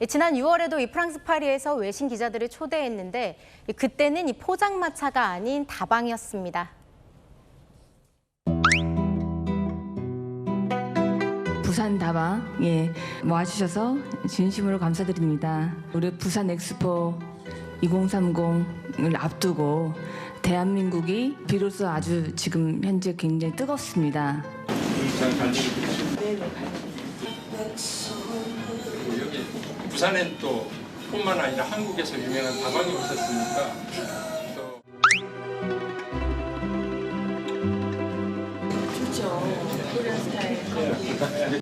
지난 6월에도 이 프랑스 파리에서 외신 기자들을 초대했는데 그때는 이 포장마차가 아닌 다방이었습니다. 부산 다방 와주셔서 진심으로 감사드립니다. 우리 부산 엑스포 2030을 앞두고 대한민국이 비로소 아주 지금 현재 굉장히 뜨겁습니다. 여기 부산엔 또 뿐만 아니라 한국에서 유명한 다방이 오셨으니까 또 좋죠. 코리안 스타일.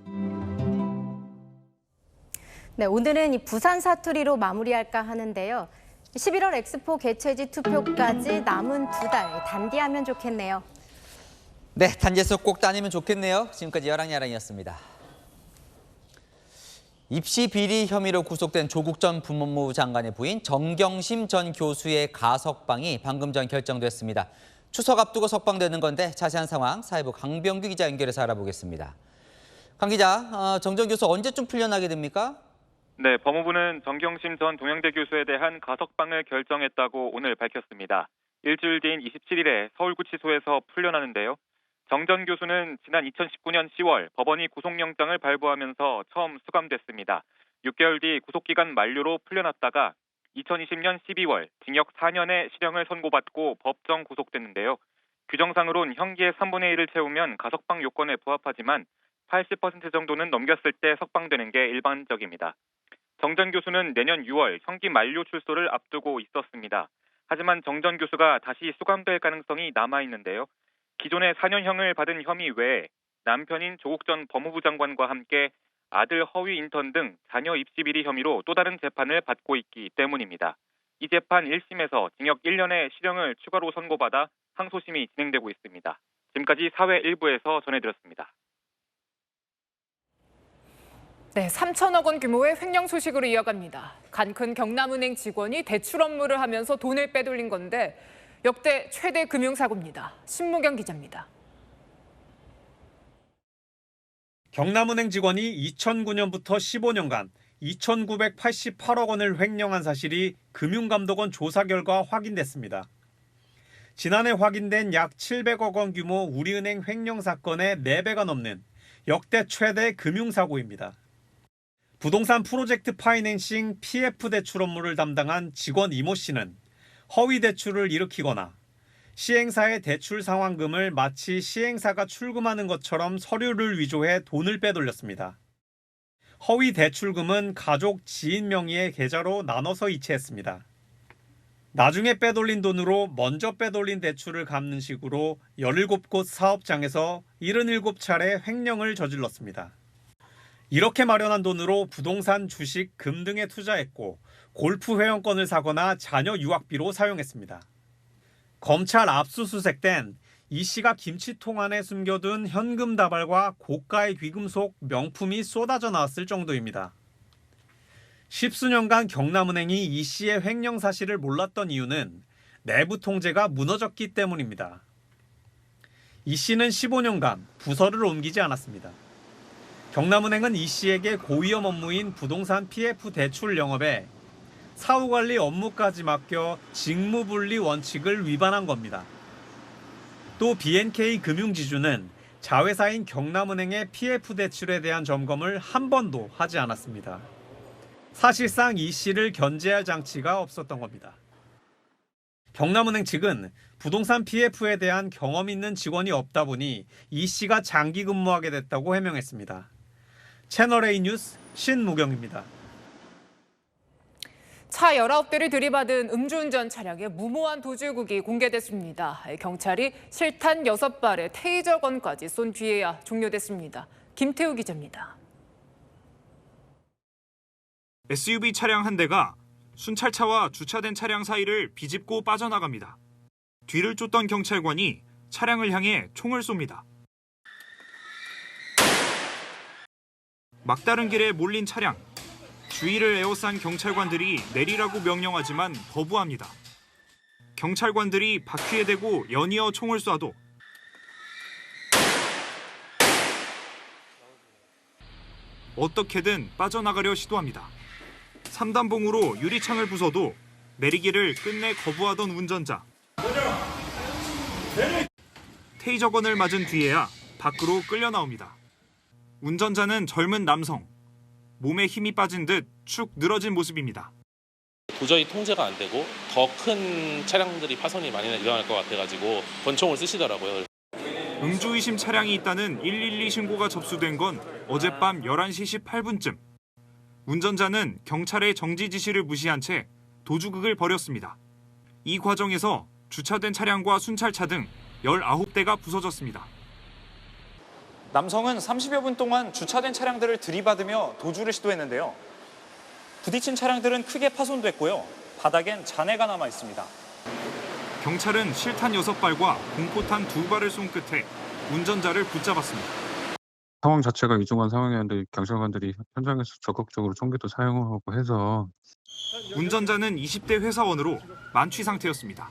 네, 오늘은 이 부산 사투리로 마무리할까 하는데요. 11월 엑스포 개최지 투표까지 남은 2달, 단디하면 좋겠네요. 네, 단지에서 꼭 다니면 좋겠네요. 지금까지 여랑야랑이었습니다. 입시 비리 혐의로 구속된 조국 전 법무부 장관의 부인 정경심 전 교수의 가석방이 방금 전 결정됐습니다. 추석 앞두고 석방되는 건데 자세한 상황 사회부 강병규 기자 연결해서 알아보겠습니다. 강 기자, 정 전 교수 언제쯤 풀려나게 됩니까? 네, 법무부는 정경심 전 동양대 교수에 대한 가석방을 결정했다고 오늘 밝혔습니다. 일주일 뒤인 27일에 서울구치소에서 풀려나는데요. 정 전 교수는 지난 2019년 10월 법원이 구속영장을 발부하면서 처음 수감됐습니다. 6개월 뒤 구속기간 만료로 풀려났다가 2020년 12월 징역 4년의 실형을 선고받고 법정 구속됐는데요. 규정상으론 형기의 3분의 1을 채우면 가석방 요건에 부합하지만 80% 정도는 넘겼을 때 석방되는 게 일반적입니다. 정 전 교수는 내년 6월 형기 만료 출소를 앞두고 있었습니다. 하지만 정 전 교수가 다시 수감될 가능성이 남아있는데요. 기존의 4년형을 받은 혐의 외에 남편인 조국 전 법무부 장관과 함께 아들 허위 인턴 등 자녀 입시 비리 혐의로 또 다른 재판을 받고 있기 때문입니다. 이 재판 1심에서 징역 1년의 실형을 추가로 선고받아 항소심이 진행되고 있습니다. 지금까지 사회 1부에서 전해드렸습니다. 네, 3천억 원 규모의 횡령 소식으로 이어갑니다. 간큰 경남은행 직원이 대출 업무를 하면서 돈을 빼돌린 건데 역대 최대 금융사고입니다. 신무경 기자입니다. 경남은행 직원이 2009년부터 15년간 2,988억 원을 횡령한 사실이 금융감독원 조사 결과 확인됐습니다. 지난해 확인된 약 700억 원 규모 우리은행 횡령 사건의 4배가 넘는 역대 최대 금융사고입니다. 부동산 프로젝트 파이낸싱 PF 대출 업무를 담당한 직원 이모 씨는 허위 대출을 일으키거나 시행사의 대출 상환금을 마치 시행사가 출금하는 것처럼 서류를 위조해 돈을 빼돌렸습니다. 허위 대출금은 가족, 지인 명의의 계좌로 나눠서 이체했습니다. 나중에 빼돌린 돈으로 먼저 빼돌린 대출을 갚는 식으로 17곳 사업장에서 77차례 횡령을 저질렀습니다. 이렇게 마련한 돈으로 부동산, 주식, 금 등에 투자했고 골프 회원권을 사거나 자녀 유학비로 사용했습니다. 검찰 압수수색 땐 이 씨가 김치통 안에 숨겨둔 현금 다발과 고가의 귀금속, 명품이 쏟아져 나왔을 정도입니다. 십수년간 경남은행이 이 씨의 횡령 사실을 몰랐던 이유는 내부 통제가 무너졌기 때문입니다. 이 씨는 15년간 부서를 옮기지 않았습니다. 경남은행은 이 씨에게 고위험 업무인 부동산 PF 대출 영업에 사후관리 업무까지 맡겨 직무분리 원칙을 위반한 겁니다. 또 BNK 금융지주는 자회사인 경남은행의 PF 대출에 대한 점검을 한 번도 하지 않았습니다. 사실상 이 씨를 견제할 장치가 없었던 겁니다. 경남은행 측은 부동산 PF에 대한 경험 있는 직원이 없다 보니 이 씨가 장기 근무하게 됐다고 해명했습니다. 채널A 뉴스 신무경입니다. 차 19대를 들이받은 음주운전 차량의 무모한 도주국이 공개됐습니다. 경찰이 실탄 6발에 테이저건까지 쏜 뒤에야 종료됐습니다. 김태우 기자입니다. SUV 차량 한 대가 순찰차와 주차된 차량 사이를 비집고 빠져나갑니다. 뒤를 쫓던 경찰관이 차량을 향해 총을 쏩니다. 막다른 길에 몰린 차량. 주의를 에워싼 경찰관들이 내리라고 명령하지만 거부합니다. 경찰관들이 바퀴에 대고 연이어 총을 쏴도 어떻게든 빠져나가려 시도합니다. 3단봉으로 유리창을 부숴도 내리기를 끝내 거부하던 운전자. 테이저건을 맞은 뒤에야 밖으로 끌려 나옵니다. 운전자는 젊은 남성. 몸에 힘이 빠진 듯 축 늘어진 모습입니다. 도저히 통제가 안 되고 더 큰 차량들이 파손이 많이 일어날 것 같아가지고 권총을 쓰시더라고요. 음주의심 차량이 있다는 112 신고가 접수된 건 어젯밤 11시 18분쯤. 운전자는 경찰의 정지 지시를 무시한 채 도주극을 벌였습니다. 이 과정에서 주차된 차량과 순찰차 등 19대가 부서졌습니다. 남성은 30여 분 동안 주차된 차량들을 들이받으며 도주를 시도했는데요. 부딪힌 차량들은 크게 파손됐고요. 바닥엔 잔해가 남아 있습니다. 경찰은 실탄 6발과 공포탄 2발을 쏜 끝에 운전자를 붙잡았습니다. 상황 자체가 위중한 상황이었는데 경찰관들이 현장에서 적극적으로 총기도 사용하고 해서 운전자는 20대 회사원으로 만취 상태였습니다.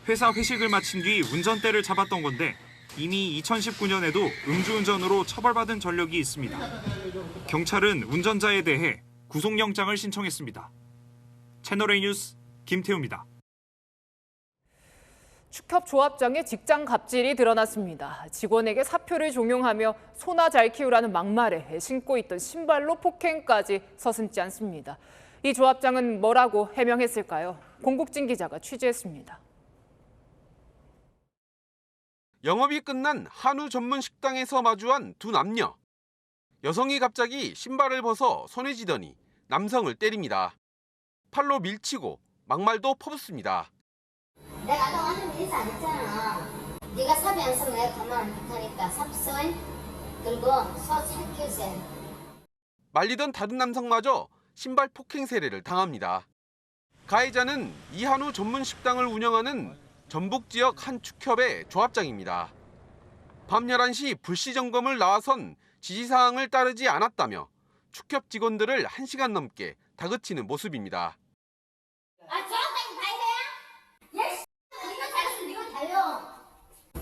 회사 회식을 마친 뒤 운전대를 잡았던 건데 이미 2019년에도 음주운전으로 처벌받은 전력이 있습니다. 경찰은 운전자에 대해 구속영장을 신청했습니다. 채널A 뉴스 김태우입니다. 축협 조합장의 직장 갑질이 드러났습니다. 직원에게 사표를 종용하며 소나 잘 키우라는 막말에 신고 있던 신발로 폭행까지 서슴지 않습니다. 이 조합장은 뭐라고 해명했을까요? 공국진 기자가 취재했습니다. 영업이 끝난 한우 전문 식당에서 마주한 두 남녀. 여성이 갑자기 신발을 벗어 손에 쥐더니 남성을 때립니다. 팔로 밀치고 막말도 퍼붓습니다. 내가 아까 완전 인사 안 했잖아. 네가 삽이 안 쓰면 내가 가만 안 하니까 삽 들고 소 살켜서. 말리던 다른 남성마저 신발 폭행 세례를 당합니다. 가해자는 이한우 전문 식당을 운영하는 전북 지역 한 축협의 조합장입니다. 밤 11시 불시 점검을 나와선 지시사항을 따르지 않았다며 축협 직원들을 1시간 넘게 다그치는 모습입니다. 조합장이 다 이래야? 네가 잘했으면 네가 달려.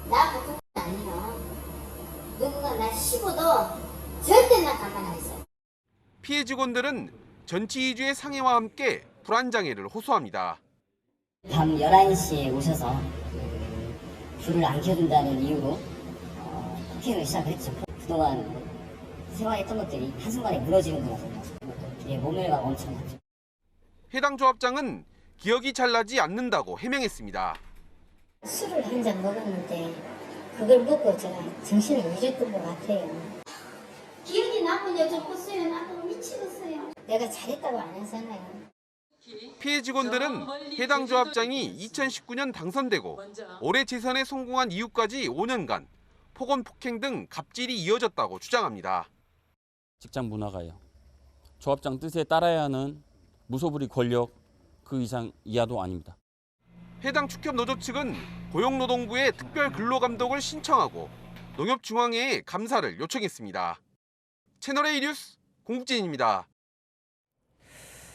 나 보통 아니야. 누군가 나 씹어도 절대 나 가만 안 있어. 피해 직원들은 전치 2주의 상해와 함께 불안장애를 호소합니다. 밤 11시에 오셔서 불을 안 켜준다는 이유로 폭행을 시작했죠. 그동안 생활했던 것들이 한순간에 무너지는 거라서 모멸감 엄청났죠. 해당 조합장은 기억이 잘 나지 않는다고 해명했습니다. 술을 한 잔 먹었는데 그걸 먹고 제가 정신을 잃었던 것 같아요. 기억이 나면 요즘 헛소리 나도 미치겠어요. 내가 잘했다고 안 하잖아요. 피해 직원들은 해당 조합장이 2019년 당선되고 올해 재선에 성공한 이후까지 5년간 폭언, 폭행 등 갑질이 이어졌다고 주장합니다. 직장 문화가요. 조합장 뜻에 따라야 하는 무소불위 권력 그 이상 이하도 아닙니다. 해당 축협 노조 측은 고용노동부에 특별 근로감독을 신청하고 농협중앙회에 감사를 요청했습니다. 채널A 뉴스 공국진입니다.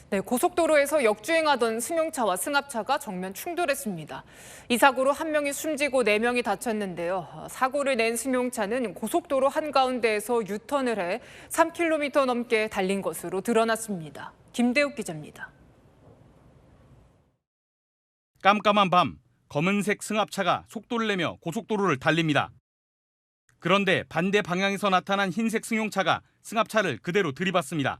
네, 고속도로에서 역주행하던 승용차와 승합차가 정면 충돌했습니다. 이 사고로 1명이 숨지고 4명이 다쳤는데요. 사고를 낸 승용차는 고속도로 한가운데에서 유턴을 해 3km 넘게 달린 것으로 드러났습니다. 김대욱 기자입니다. 깜깜한 밤, 검은색 승합차가 속도를 내며 고속도로를 달립니다. 그런데 반대 방향에서 나타난 흰색 승용차가 승합차를 그대로 들이받습니다.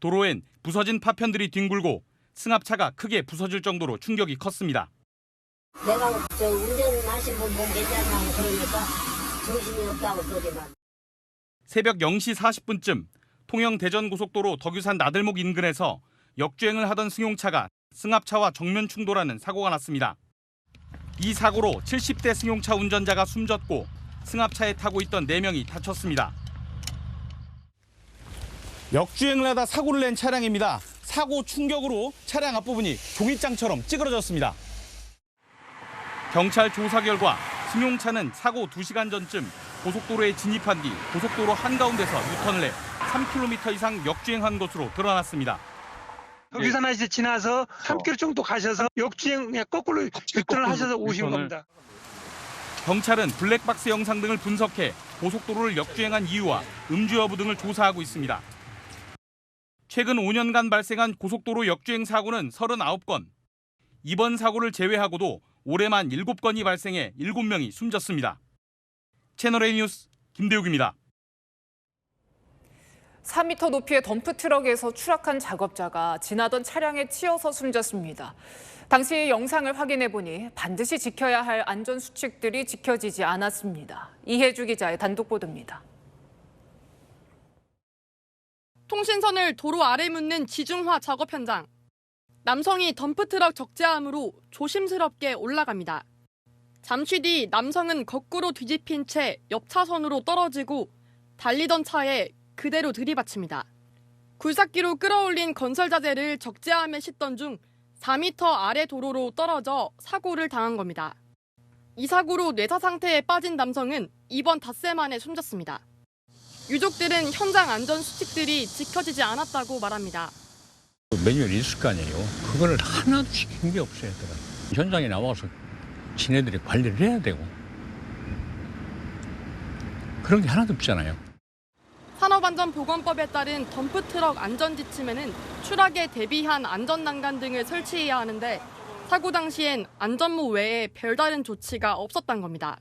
도로엔 부서진 파편들이 뒹굴고 승합차가 크게 부서질 정도로 충격이 컸습니다. 내가 운전하신 분 보면 괜찮아 그러니까 정신이 없다고 그러지만. 새벽 0시 40분쯤 통영 대전고속도로 덕유산 나들목 인근에서 역주행을 하던 승용차가 승합차와 정면 충돌하는 사고가 났습니다. 이 사고로 70대 승용차 운전자가 숨졌고 승합차에 타고 있던 4명이 다쳤습니다. 역주행을 하다 사고를 낸 차량입니다. 사고 충격으로 차량 앞부분이 종이장처럼 찌그러졌습니다. 경찰 조사 결과 승용차는 사고 2시간 전쯤 고속도로에 진입한 뒤 고속도로 한가운데서 유턴을 해 3km 이상 역주행한 것으로 드러났습니다. 덕유산에서 지나서 3km 정도 가셔서 역주행 거꾸로 유턴을 하셔서 오신 겁니다. 경찰은 블랙박스 영상 등을 분석해 고속도로를 역주행한 이유와 음주 여부 등을 조사하고 있습니다. 최근 5년간 발생한 고속도로 역주행 사고는 39건. 이번 사고를 제외하고도 올해만 7건이 발생해 7명이 숨졌습니다. 채널A 뉴스 김대욱입니다. 4m 높이의 덤프트럭에서 추락한 작업자가 지나던 차량에 치여서 숨졌습니다. 당시 영상을 확인해 보니 반드시 지켜야 할 안전수칙들이 지켜지지 않았습니다. 이혜주 기자의 단독 보도입니다. 통신선을 도로 아래 묻는 지중화 작업 현장. 남성이 덤프트럭 적재함으로 조심스럽게 올라갑니다. 잠시 뒤 남성은 거꾸로 뒤집힌 채 옆 차선으로 떨어지고 달리던 차에 그대로 들이받칩니다. 굴삭기로 끌어올린 건설자재를 적재함에 싣던 중 4m 아래 도로로 떨어져 사고를 당한 겁니다. 이 사고로 뇌사 상태에 빠진 남성은 이번 닷새 만에 숨졌습니다. 유족들은 현장 안전 수칙들이 지켜지지 않았다고 말합니다. 매뉴얼이 있을 거 아니에요. 그걸 하나도 지킨 게 없어요. 현장에 나와서 지네들이 관리를 해야 되고 그런 게 하나도 없잖아요. 산업안전보건법에 따른 덤프트럭 안전지침에는 추락에 대비한 안전난간 등을 설치해야 하는데 사고 당시엔 안전모 외에 별다른 조치가 없었던 겁니다.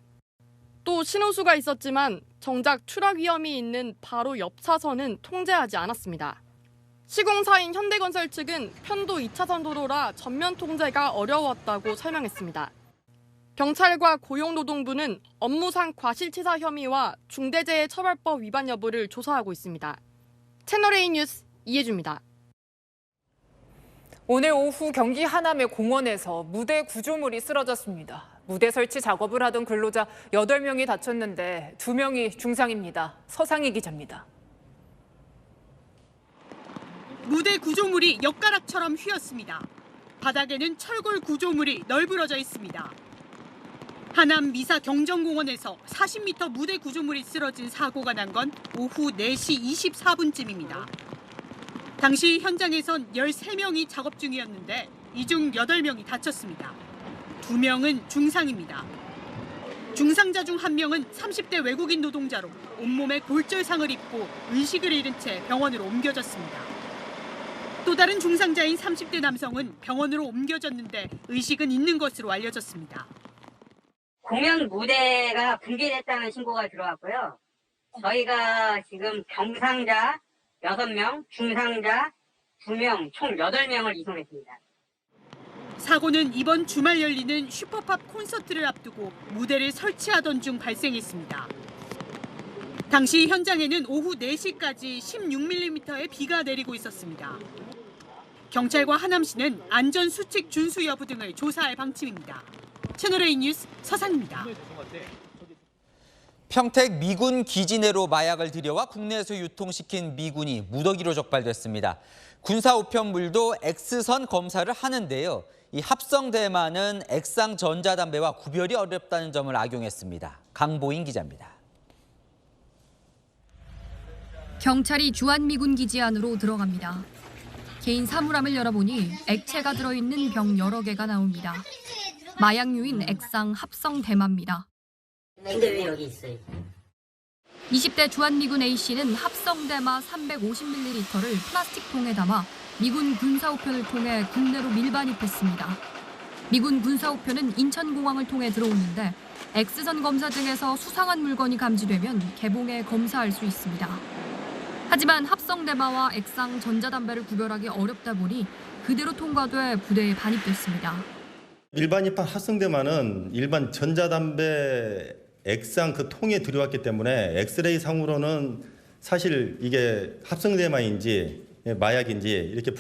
또 신호수가 있었지만 정작 추락 위험이 있는 바로 옆 차선은 통제하지 않았습니다. 시공사인 현대건설 측은 편도 2차선 도로라 전면 통제가 어려웠다고 설명했습니다. 경찰과 고용노동부는 업무상 과실치사 혐의와 중대재해처벌법 위반 여부를 조사하고 있습니다. 채널A 뉴스 이혜주입니다. 오늘 오후 경기 하남의 공원에서 무대 구조물이 쓰러졌습니다. 무대 설치 작업을 하던 근로자 8명이 다쳤는데 2명이 중상입니다. 서상희 기자입니다. 무대 구조물이 엿가락처럼 휘었습니다. 바닥에는 철골 구조물이 널브러져 있습니다. 하남 미사 경정공원에서 40m 무대 구조물이 쓰러진 사고가 난 건 오후 4시 24분쯤입니다. 당시 현장에선 13명이 작업 중이었는데 이 중 8명이 다쳤습니다. 2명은 중상입니다. 중상자 중 1명은 30대 외국인 노동자로 온몸에 골절상을 입고 의식을 잃은 채 병원으로 옮겨졌습니다. 또 다른 중상자인 30대 남성은 병원으로 옮겨졌는데 의식은 있는 것으로 알려졌습니다. 공연 무대가 붕괴됐다는 신고가 들어왔고요. 저희가 지금 경상자 6명, 중상자 2명, 총 8명을 이송했습니다. 사고는 이번 주말 열리는 슈퍼팝 콘서트를 앞두고 무대를 설치하던 중 발생했습니다. 당시 현장에는 오후 4시까지 16mm의 비가 내리고 있었습니다. 경찰과 하남시는 안전수칙 준수 여부 등을 조사할 방침입니다. 채널A 뉴스 서산입니다. 평택 미군 기지 내로 마약을 들여와 국내에서 유통시킨 미군이 무더기로 적발됐습니다. 군사우편물도 X선 검사를 하는데요. 이 합성 대마는 액상 전자담배와 구별이 어렵다는 점을 악용했습니다. 강보인 기자입니다. 경찰이 주한미군 기지 안으로 들어갑니다. 개인 사물함을 열어보니 액체가 들어있는 병 여러 개가 나옵니다. 마약류인 액상 합성 대마입니다. 근데 왜 여기 있어요? 20대 주한미군 A씨는 합성 대마 350ml를 플라스틱 통에 담아 미군 군사우편을 통해 국내로 밀반입했습니다. 미군 군사우편은 인천공항을 통해 들어오는데 X선 검사 등에서 수상한 물건이 감지되면 개봉해 검사할 수 있습니다. 하지만 합성 대마와 액상 전자담배를 구별하기 어렵다 보니 그대로 통과돼 부대에 반입됐습니다. 밀반입한 합성대마는 일반 전자담배 액상 그 통에 들여왔기 때문에 엑스레이 상으로는 사실 이게 합성대마인지 마약인지 이렇게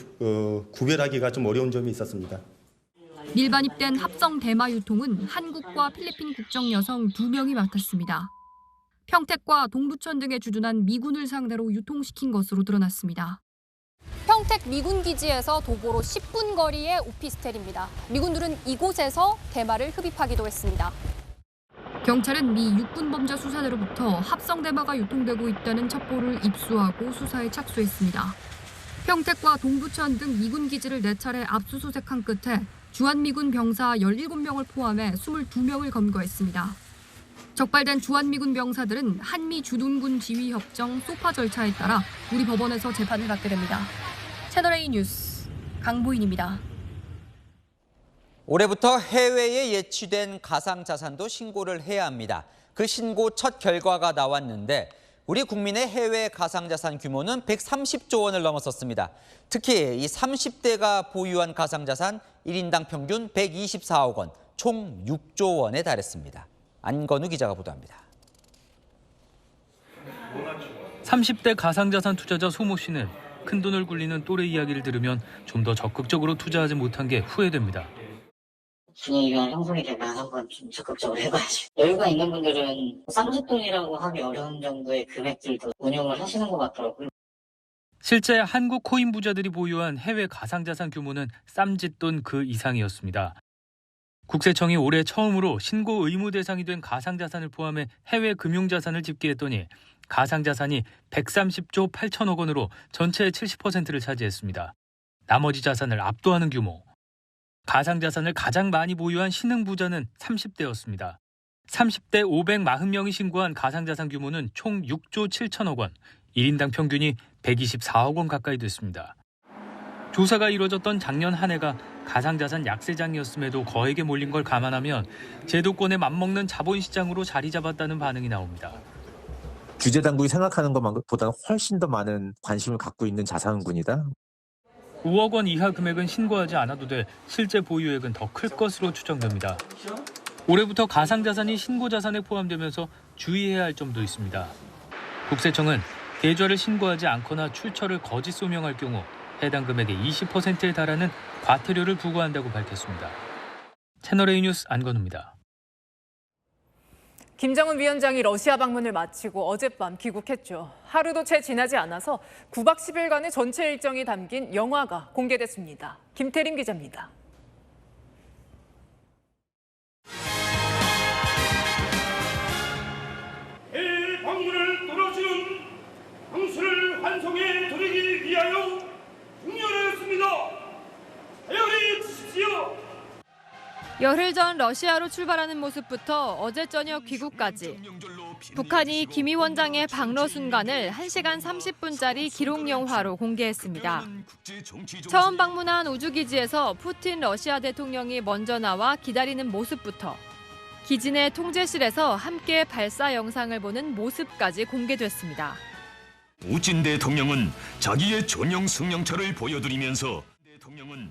구별하기가 좀 어려운 점이 있었습니다. 밀반입된 합성 대마 유통은 한국과 필리핀 국적 여성 2명이 맡았습니다. 평택과 동두천 등에 주둔한 미군을 상대로 유통시킨 것으로 드러났습니다. 평택 미군 기지에서 도보로 10분 거리의 오피스텔입니다. 미군들은 이곳에서 대마를 흡입하기도 했습니다. 경찰은 미 육군범죄 수사대로부터 합성 대마가 유통되고 있다는 첩보를 입수하고 수사에 착수했습니다. 평택과 동두천 등 미군 기지를 4차례 압수수색한 끝에 주한미군 병사 17명을 포함해 22명을 검거했습니다. 적발된 주한미군 병사들은 한미 주둔군 지휘협정 소파 절차에 따라 우리 법원에서 재판을 받게 됩니다. 채널A 뉴스 강보인입니다. 올해부터 해외에 예치된 가상자산도 신고를 해야 합니다. 그 신고 첫 결과가 나왔는데 우리 국민의 해외 가상자산 규모는 130조 원을 넘어섰습니다. 특히 이 30대가 보유한 가상자산 1인당 평균 124억 원, 총 6조 원에 달했습니다. 안건우 기자가 보도합니다. 30대 가상자산 투자자 소모 씨는 큰돈을 굴리는 또래 이야기를 들으면 좀 더 적극적으로 투자하지 못한 게 후회됩니다. 분위기가 형성이 되면 한번 좀 적극적으로 해봐야죠. 여유가 있는 분들은 쌈짓돈이라고 하기 어려운 정도의 금액들도 운용을 하시는 것 같더라고요. 실제 한국 코인 부자들이 보유한 해외 가상자산 규모는 쌈짓돈 그 이상이었습니다. 국세청이 올해 처음으로 신고 의무 대상이 된 가상자산을 포함해 해외 금융자산을 집계했더니 가상자산이 130조 8천억 원으로 전체의 70%를 차지했습니다. 나머지 자산을 압도하는 규모. 가상자산을 가장 많이 보유한 신흥부자는 30대였습니다. 30대 540명이 신고한 가상자산 규모는 총 6조 7천억 원, 1인당 평균이 124억 원 가까이 됐습니다. 조사가 이뤄졌던 작년 한 해가 가상자산 약세장이었음에도 거액에 몰린 걸 감안하면 제도권에 맞먹는 자본시장으로 자리 잡았다는 반응이 나옵니다. 규제 당국이 생각하는 것보다는 훨씬 더 많은 관심을 갖고 있는 자산군이다. 5억 원 이하 금액은 신고하지 않아도 돼 실제 보유액은 더 클 것으로 추정됩니다. 올해부터 가상자산이 신고자산에 포함되면서 주의해야 할 점도 있습니다. 국세청은 계좌를 신고하지 않거나 출처를 거짓 소명할 경우 해당 금액의 20%에 달하는 과태료를 부과한다고 밝혔습니다. 채널A 뉴스 안건우입니다. 김정은 위원장이 러시아 방문을 마치고 어젯밤 귀국했죠. 하루도 채 지나지 않아서 9박 10일간의 전체 일정이 담긴 영화가 공개됐습니다. 김태림 기자입니다. 해외 방문을 떨어지는 당신을 환송해 드리기 위하여 국렬했습니다. 헤아려 주십시오. 열흘 전 러시아로 출발하는 모습부터 어제 저녁 귀국까지 북한이 김 위원장의 방러 순간을 1시간 30분짜리 기록 영화로 공개했습니다. 처음 방문한 우주기지에서 푸틴 러시아 대통령이 먼저 나와 기다리는 모습부터 기지 내 통제실에서 함께 발사 영상을 보는 모습까지 공개됐습니다. 푸틴 대통령은 자기의 전용 승용차를 보여드리면서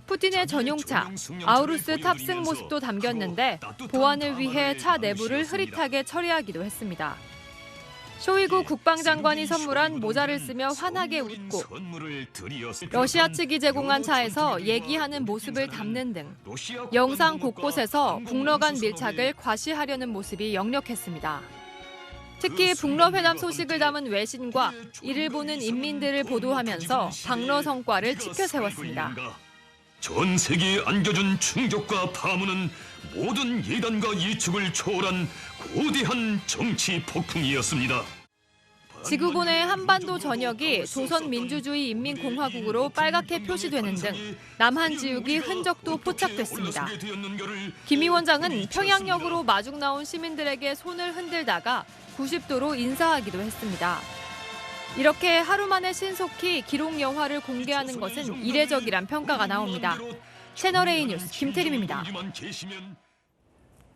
푸틴의 전용차 아우루스 탑승 모습도 담겼는데 보안을 위해 차 내부를 흐릿하게 처리하기도 했습니다. 쇼이구 국방장관이 선물한 모자를 쓰며 환하게 웃고 러시아 측이 제공한 차에서 얘기하는 모습을 담는 등 영상 곳곳에서 북러 간 밀착을 과시하려는 모습이 역력했습니다. 특히 북러 회담 소식을 담은 외신과 이를 보는 인민들을 보도하면서 방러 성과를 치켜세웠습니다. 전 세계에 안겨준 충격과 파문은 모든 예단과 예측을 초월한 거대한 정치 폭풍이었습니다. 지구본의 한반도 전역이 조선민주주의인민공화국으로 빨갛게 표시되는 등 남한 지역이 흔적도 포착됐습니다. 김 위원장은 평양역으로 마중 나온 시민들에게 손을 흔들다가 90도로 인사하기도 했습니다. 이렇게 하루 만에 신속히 기록 영화를 공개하는 것은 이례적이란 평가가 나옵니다. 채널A 뉴스 김태림입니다.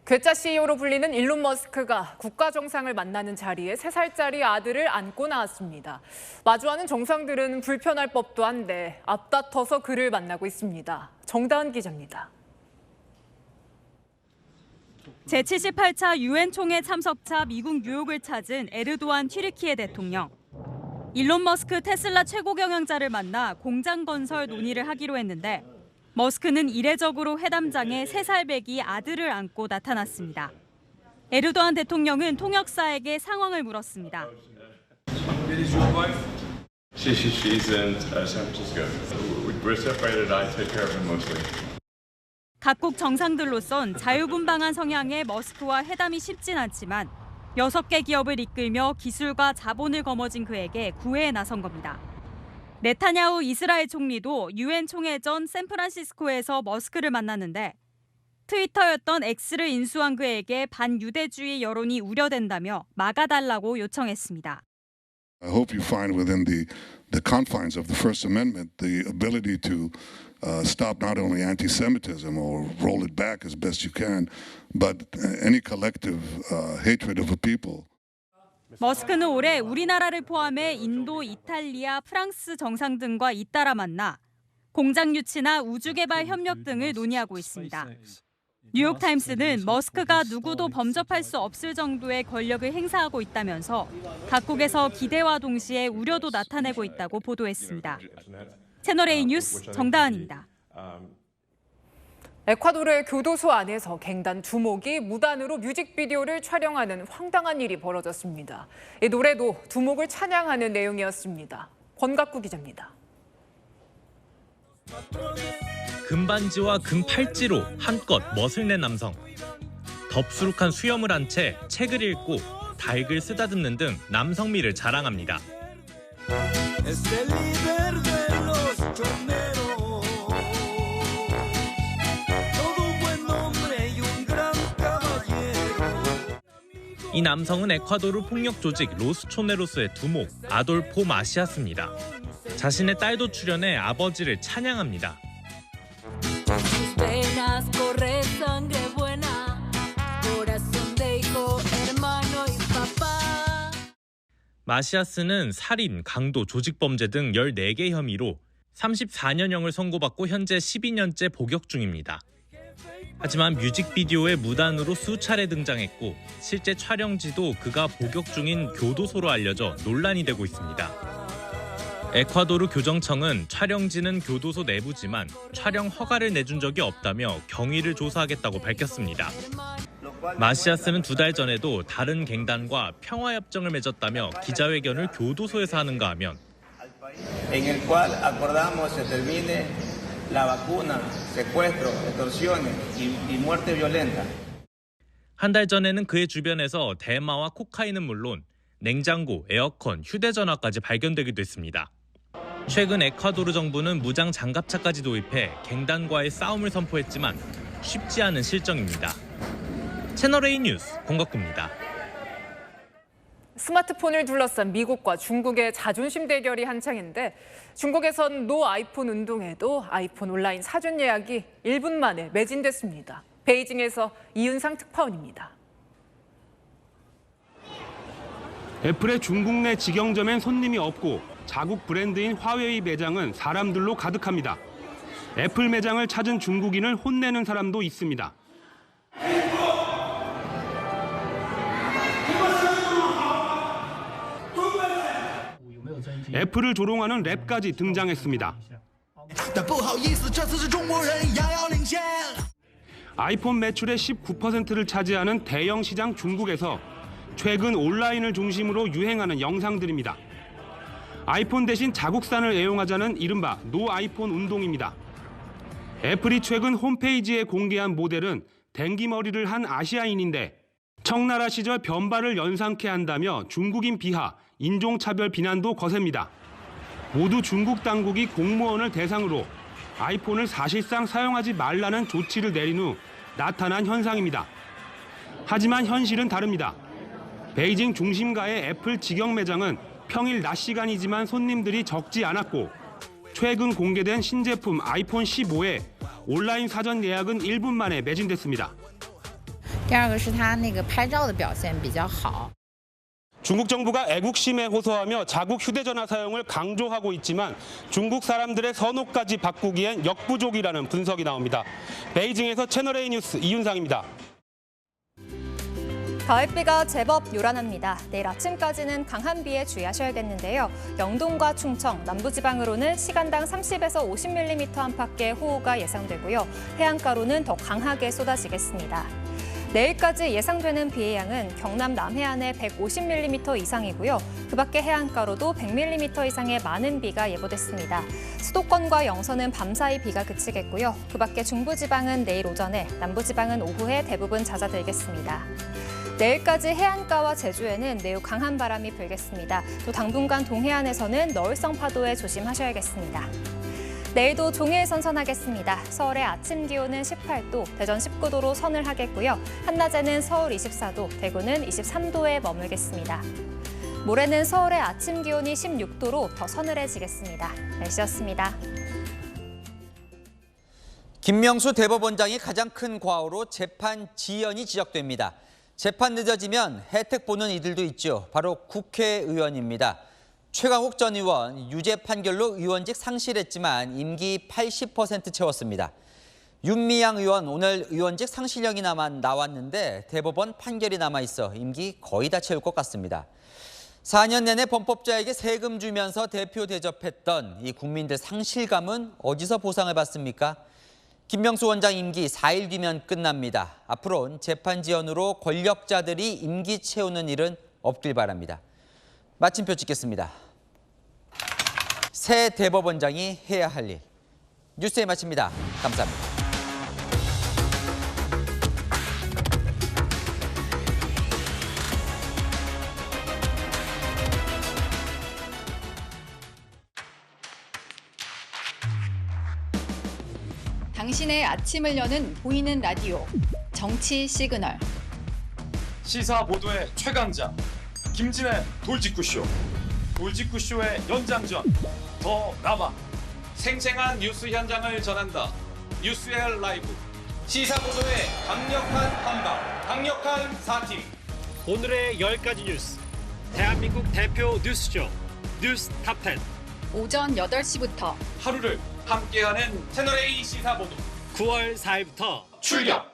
괴짜 CEO로 불리는 일론 머스크가 국가 정상을 만나는 자리에 3살짜리 아들을 안고 나왔습니다. 마주하는 정상들은 불편할 법도 한데 앞다퉈서 그를 만나고 있습니다. 정다은 기자입니다. 제78차 유엔 총회 참석차 미국 뉴욕을 찾은 에르도안 튀르키예 대통령. 일론 머스크 테슬라 최고 경영자를 만나 공장 건설 논의를 하기로 했는데 머스크는 이례적으로 회담장에 3살 배기 아들을 안고 나타났습니다. 에르도안 대통령은 통역사에게 상황을 물었습니다. She's in San Francisco. We're separated. I take care of him mostly. 각국 정상들로선 자유분방한 성향의 머스크와 회담이 쉽진 않지만 6개 기업을 이끌며 기술과 자본을 거머쥔 그에게 구애에 나선 겁니다. 네타냐후 이스라엘 총리도 유엔 총회 전 샌프란시스코에서 머스크를 만났는데 트위터였던 X를 인수한 그에게 반유대주의 여론이 우려된다며 막아달라고 요청했습니다. I hope you find within the confines of the First Amendment the ability to stop not only anti-Semitism or roll it back as best you can, but any collective hatred of a people. 머스크는 올해 우리나라를 포함해 인도, 이탈리아, 프랑스 정상 등과 잇따라 만나 공장 유치나 우주개발 협력 등을 논의하고 있습니다. 뉴욕타임스는 머스크가 누구도 범접할 수 없을 정도의 권력을 행사하고 있다면서 각국에서 기대와 동시에 우려도 나타내고 있다고 보도했습니다. 채널A 뉴스 정다은입니다. 에콰도르의 교도소 안에서 갱단 두목이 무단으로 뮤직비디오를 촬영하는 황당한 일이 벌어졌습니다. 이 노래도 두목을 찬양하는 내용이었습니다. 권갑구 기자입니다. 금반지와 금팔찌로 한껏 멋을 낸 남성. 덥수룩한 수염을 한 채 책을 읽고 닭을 쓰다듬는 등 남성미를 자랑합니다. 이 남성은 에콰도르 폭력 조직 로스초네로스의 두목 아돌포 마시아스입니다. 자신의 딸도 출연해 아버지를 찬양합니다. 마시아스는 살인, 강도, 조직범죄 등 14개 혐의로 34년형을 선고받고 현재 12년째 복역 중입니다. 하지만 뮤직비디오에 무단으로 수차례 등장했고 실제 촬영지도 그가 복역 중인 교도소로 알려져 논란이 되고 있습니다. 에콰도르 교정청은 촬영지는 교도소 내부지만 촬영 허가를 내준 적이 없다며 경위를 조사하겠다고 밝혔습니다. 마시아스는 2달 전에도 다른 갱단과 평화협정을 맺었다며 기자회견을 교도소에서 하는가 하면 en el cual acordamos se termine la vacuna, secuestro, extorsiones y muerte violenta. 한 달 전에는 그의 주변에서 대마와 코카인은 물론 냉장고, 에어컨, 휴대전화까지 발견되기도 했습니다. 최근 에콰도르 정부는 무장 장갑차까지 도입해 갱단과의 싸움을 선포했지만 쉽지 않은 실정입니다. 채널A 뉴스 공덕구입니다. 스마트폰을 둘러싼 미국과 중국의 자존심 대결이 한창인데 중국에선 노 아이폰 운동회도 아이폰 온라인 사전 예약이 1분 만에 매진됐습니다. 베이징에서 이윤상 특파원입니다. 애플의 중국 내 직영점엔 손님이 없고 자국 브랜드인 화웨이 매장은 사람들로 가득합니다. 애플 매장을 찾은 중국인을 혼내는 사람도 있습니다. 애플을 조롱하는 랩까지 등장했습니다. 아이폰 매출의 19%를 차지하는 대형 시장 중국에서 최근 온라인을 중심으로 유행하는 영상들입니다. 아이폰 대신 자국산을 애용하자는 이른바 노 아이폰 운동입니다. 애플이 최근 홈페이지에 공개한 모델은 댕기머리를 한 아시아인인데 청나라 시절 변발을 연상케 한다며 중국인 비하, 인종차별 비난도 거셉니다. 모두 중국 당국이 공무원을 대상으로 아이폰을 사실상 사용하지 말라는 조치를 내린 후 나타난 현상입니다. 하지만 현실은 다릅니다. 베이징 중심가의 애플 직영 매장은 평일 낮 시간이지만 손님들이 적지 않았고 최근 공개된 신제품 아이폰 15의 온라인 사전 예약은 1분 만에 매진됐습니다. 중국 정부가 애국심에 호소하며 자국 휴대전화 사용을 강조하고 있지만 중국 사람들의 선호까지 바꾸기엔 역부족이라는 분석이 나옵니다. 베이징에서 채널A 뉴스 이윤상입니다. 가을비가 제법 요란합니다. 내일 아침까지는 강한 비에 주의하셔야겠는데요. 영동과 충청, 남부지방으로는 시간당 30에서 50mm 안팎의 호우가 예상되고요. 해안가로는 더 강하게 쏟아지겠습니다. 내일까지 예상되는 비의 양은 경남 남해안에 150mm 이상이고요. 그 밖에 해안가로도 100mm 이상의 많은 비가 예보됐습니다. 수도권과 영서는 밤사이 비가 그치겠고요. 그 밖에 중부지방은 내일 오전에, 남부지방은 오후에 대부분 잦아들겠습니다. 내일까지 해안가와 제주에는 매우 강한 바람이 불겠습니다. 또 당분간 동해안에서는 너울성 파도에 조심하셔야겠습니다. 내일도 종일 선선하겠습니다. 서울의 아침 기온은 18도, 대전 19도로 선을 하겠고요. 한낮에는 서울 24도, 대구는 23도에 머물겠습니다. 모레는 서울의 아침 기온이 16도로 더 서늘해지겠습니다. 날씨였습니다. 김명수 대법원장이 가장 큰 과오로 재판 지연이 지적됩니다. 재판 늦어지면 혜택 보는 이들도 있죠. 바로 국회의원입니다. 최강욱 전 의원 유죄 판결로 의원직 상실했지만 임기 80% 채웠습니다. 윤미향 의원 오늘 의원직 상실령이 나왔는데 대법원 판결이 남아있어 임기 거의 다 채울 것 같습니다. 4년 내내 범법자에게 세금 주면서 대표 대접했던 이 국민들 상실감은 어디서 보상을 받습니까? 김명수 원장 임기 4일 뒤면 끝납니다. 앞으로는 재판 지연으로 권력자들이 임기 채우는 일은 없길 바랍니다. 마침표 찍겠습니다. 새 대법원장이 해야 할 일. 뉴스에 마칩니다. 감사합니다. 당신의 아침을 여는 보이는 라디오, 정치 시그널. 시사 보도의 최강자, 김진의 돌직구쇼. 돌직구쇼의 연장전, 더 남아. 생생한 뉴스 현장을 전한다. 뉴스의 라이브. 시사 보도의 강력한 한방, 강력한 사팀. 오늘의 10가지 뉴스. 대한민국 대표 뉴스쇼, 뉴스 탑10. 오전 8시부터 하루를 함께하는 채널A 시사 보도. 9월 4일부터 출격!